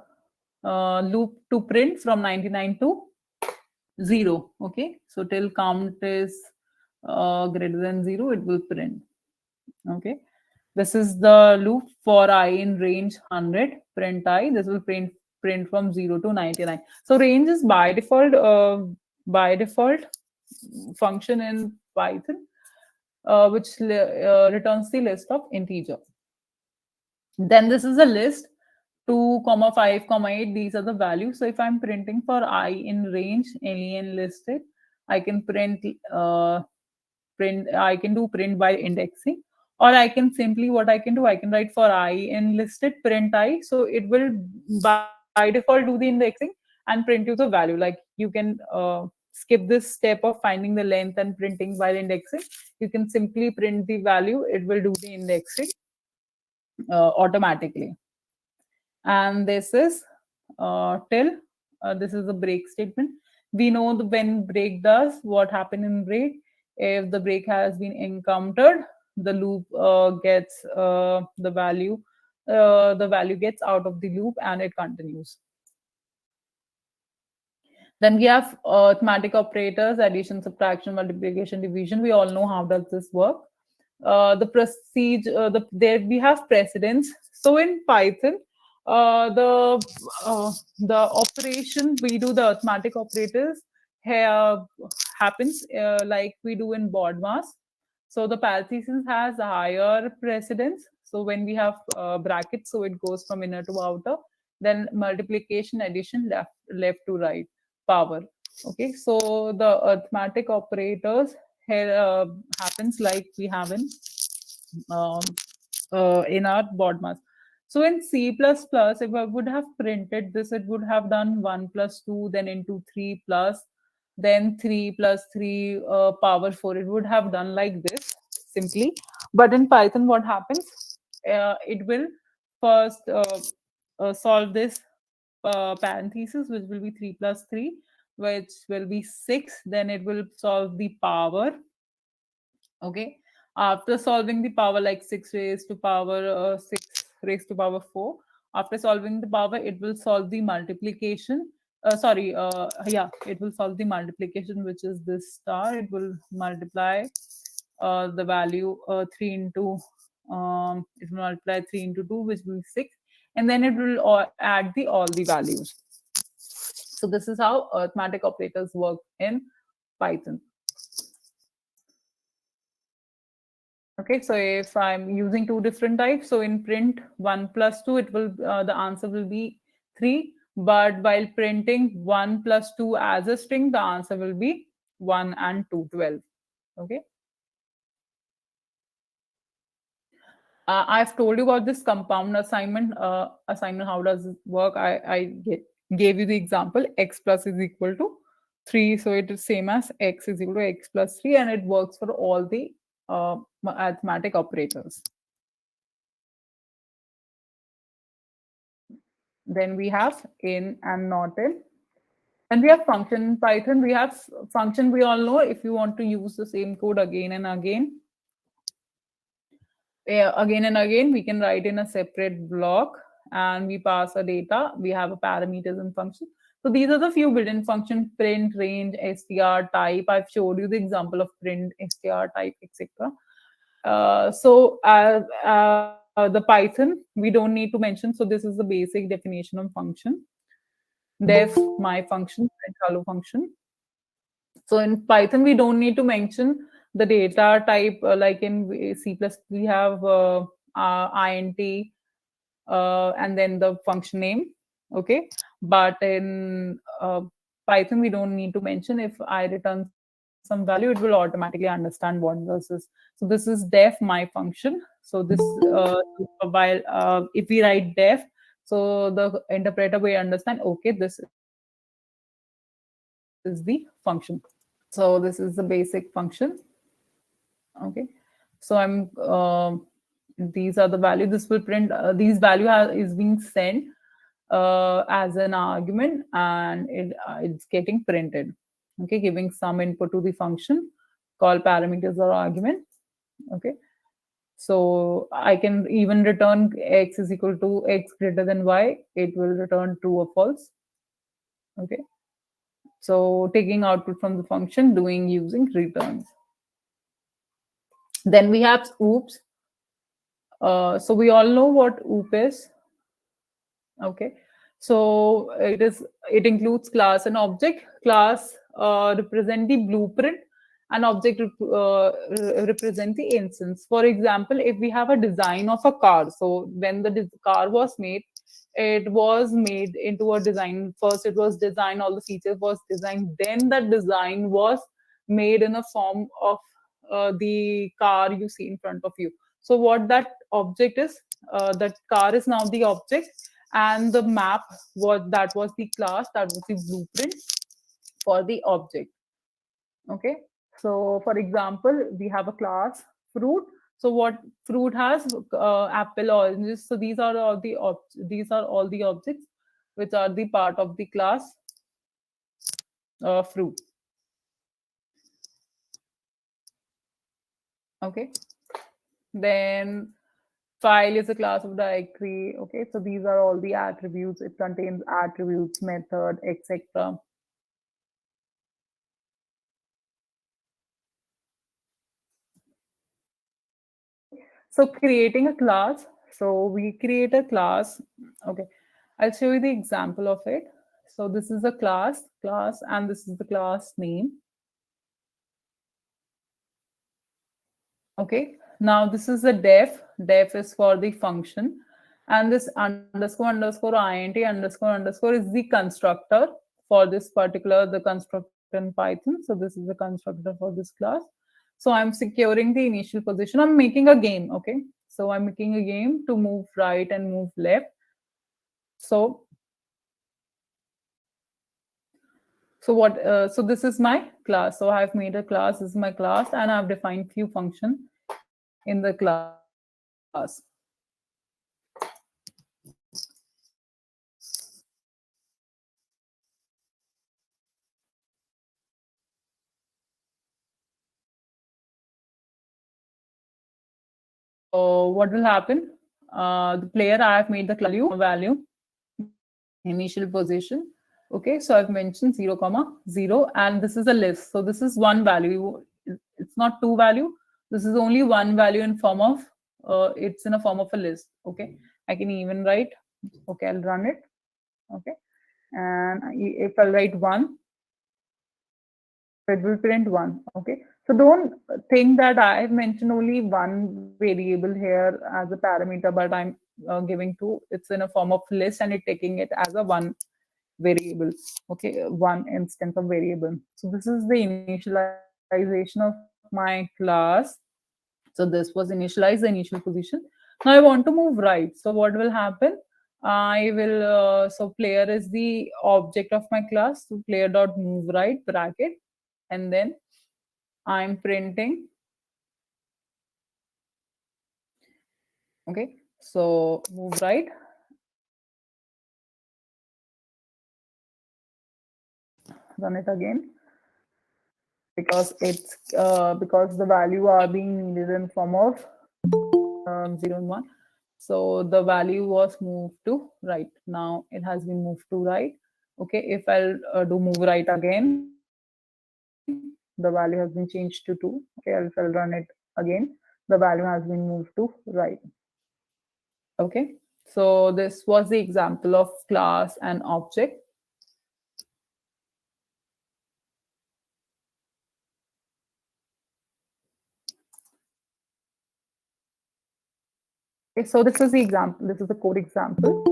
Loop to print from 99 to 0. Okay, so till count is greater than 0, it will print. Okay, this is the loop for I in range 100. Print I. This will print from 0 to 99. So range is by default function in Python, which returns the list of integer. Then this is a list 2, 5, 8. These are the values. So if I'm printing for I in range, alien listed, I can I can do print by indexing, or I can simply, what I can do, I can write for I in listed print I. So it will by default do the indexing and print you the value. Like you can skip this step of finding the length and printing while indexing. You can simply print the value. It will do the indexing automatically. And this is till this is a break statement. We know when break does, what happened in break. If the break has been encountered, the loop gets the value gets out of the loop, and it continues. Then we have arithmetic operators: addition, subtraction, multiplication, division. We all know how does this work. The procedure, there we have precedence. So in Python, uh, the the operation we do, the arithmetic operators here happens like we do in BODMAS. So the parenthesis has a higher precedence. So when we have brackets, so it goes from inner to outer. Then multiplication, addition, left to right, power. Okay, so the arithmetic operators here happens like we have um, in our BODMAS. So in C++, if I would have printed this, it would have done 1 plus 2, then into 3 plus, then 3 plus 3 power 4. It would have done like this. simply. But in Python, what happens? It will first solve this parenthesis, which will be 3 plus 3, which will be 6. Then it will solve the power. Okay. After solving the power, like 6 raised to power 6 raised to power 4, after solving the power, it will solve the multiplication. Sorry, it will solve the multiplication, which is this star. It will multiply the value 3 into, it will multiply 3 into 2, which will be 6. And then it will add the all the values. So this is how arithmetic operators work in Python. Okay, so if I'm using two different types, so in print 1 plus 2, it will the answer will be 3. But while printing 1 plus 2 as a string, the answer will be 1 and 2, 12. Okay. I've told you about this compound assignment. How does it work? Gave you the example, x plus is equal to 3. So it is same as x is equal to x plus 3, and it works for all the arithmetic operators. Then we have in and not in. And we have function in Python. We have function, we all know. If you want to use the same code again and again, again and again, we can write in a separate block and we pass a data. We have a parameters and function. So these are the few built-in function: print, range, str, type. I've showed you the example of print, str, type, etc. The Python, we don't need to mention. So this is the basic definition of function. Def, my function, and hello function. So in Python, we don't need to mention the data type, like in C++, we have int, and then the function name. Okay. But in Python, we don't need to mention. If I return some value, it will automatically understand what this is. So this is def my function. So this while if we write def, so the interpreter will understand, okay, this is the function. So this is the basic function. Okay. So these are the value. This will print, these value is being sent as an argument, and it's getting printed. Okay, giving some input to the function called parameters or argument. Okay. So I can even return x is equal to x greater than y. It will return true or false. Okay. So taking output from the function, doing using returns. Then we have oops. So we all know what oop is. Okay. So it includes class and object. Class represent the blueprint, and object represent the instance. For example, if we have a design of a car, so when the car was made, it was made into a design. First, it was designed, all the features was designed. Then the design was made in a form of the car you see in front of you. So what that object is, that car is now the object, and the map, what that was the class, that was the blueprint for the object. Okay. So for example, we have a class fruit. So what fruit has, apple, oranges. So these are all the objects which are the part of the class fruit. Okay. Then file is a class of directory. Okay. So these are all the attributes. It contains attributes, method, etc. Okay. So creating a class. So we create a class. Okay. I'll show you the example of it. So this is a class, and this is the class name. Okay. Now this is the def is for the function, and this underscore underscore int underscore underscore is the constructor for this particular, the constructor in Python. So this is the constructor for this class. So I'm securing the initial position. I'm making a game. Okay. So I'm making a game to move right and move left. So so this is my class. So I've made a class. This is my class, and I've defined few functions. in the class. So what will happen? The player, I have made the class value, initial position. Okay, so I've mentioned 0 comma 0, and this is a list. So this is one value. It's not two value. This is only one value in form of it's in a form of a list. Okay, I can even write. Okay, I'll run it. Okay, and if I'll write one, it will print one. Okay, so don't think that I've mentioned only one variable here as a parameter, but I'm giving two. It's in a form of list, and it taking it as a one variable. Okay, one instance of variable. So this is the initialization of my class. So this was initialized, the initial position. Now I want to move right. So what will happen? I will so player is the object of my class. So player dot move right bracket, and then I'm printing. Okay, so move right. Run it again because it's because the value are being needed in form of 0 and 1. So the value was moved to right. Now it has been moved to right. Okay, if I'll do move right again, the value has been changed to 2. Okay, I'll run it again. The value has been moved to right. Okay, so this was the example of class and object. Okay, so this is the example. This is the code example.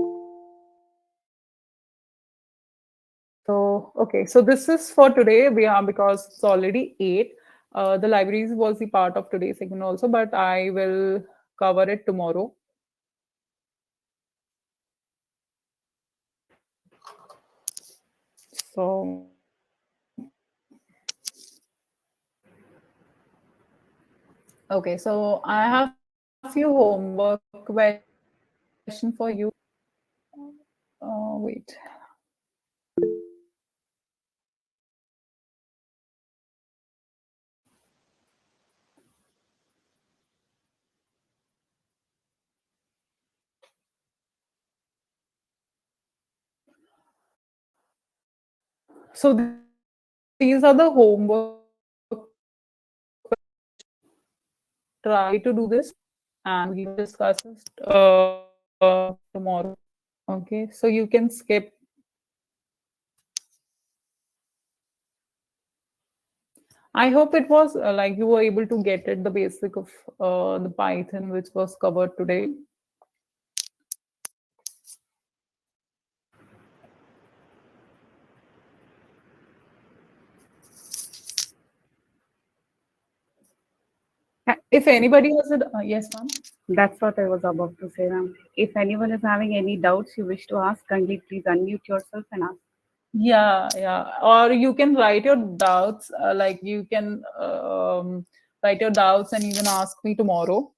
So, okay, so this is for today. We are because it's already 8. The libraries was the part of today's segment also, but I will cover it tomorrow. So, okay, so I have few homework question for you. Wait. So these are the homework questions. Try to do this, and we will discuss it tomorrow. Okay, so you can skip. I hope it was like you were able to get it, the basic of the Python which was covered today. If anybody has a yes, ma'am. That's what I was about to say, ma'am. If anyone is having any doubts you wish to ask, kindly please unmute yourself and ask. Yeah, yeah. Or you can write your doubts. Like you can write your doubts and you can ask me tomorrow.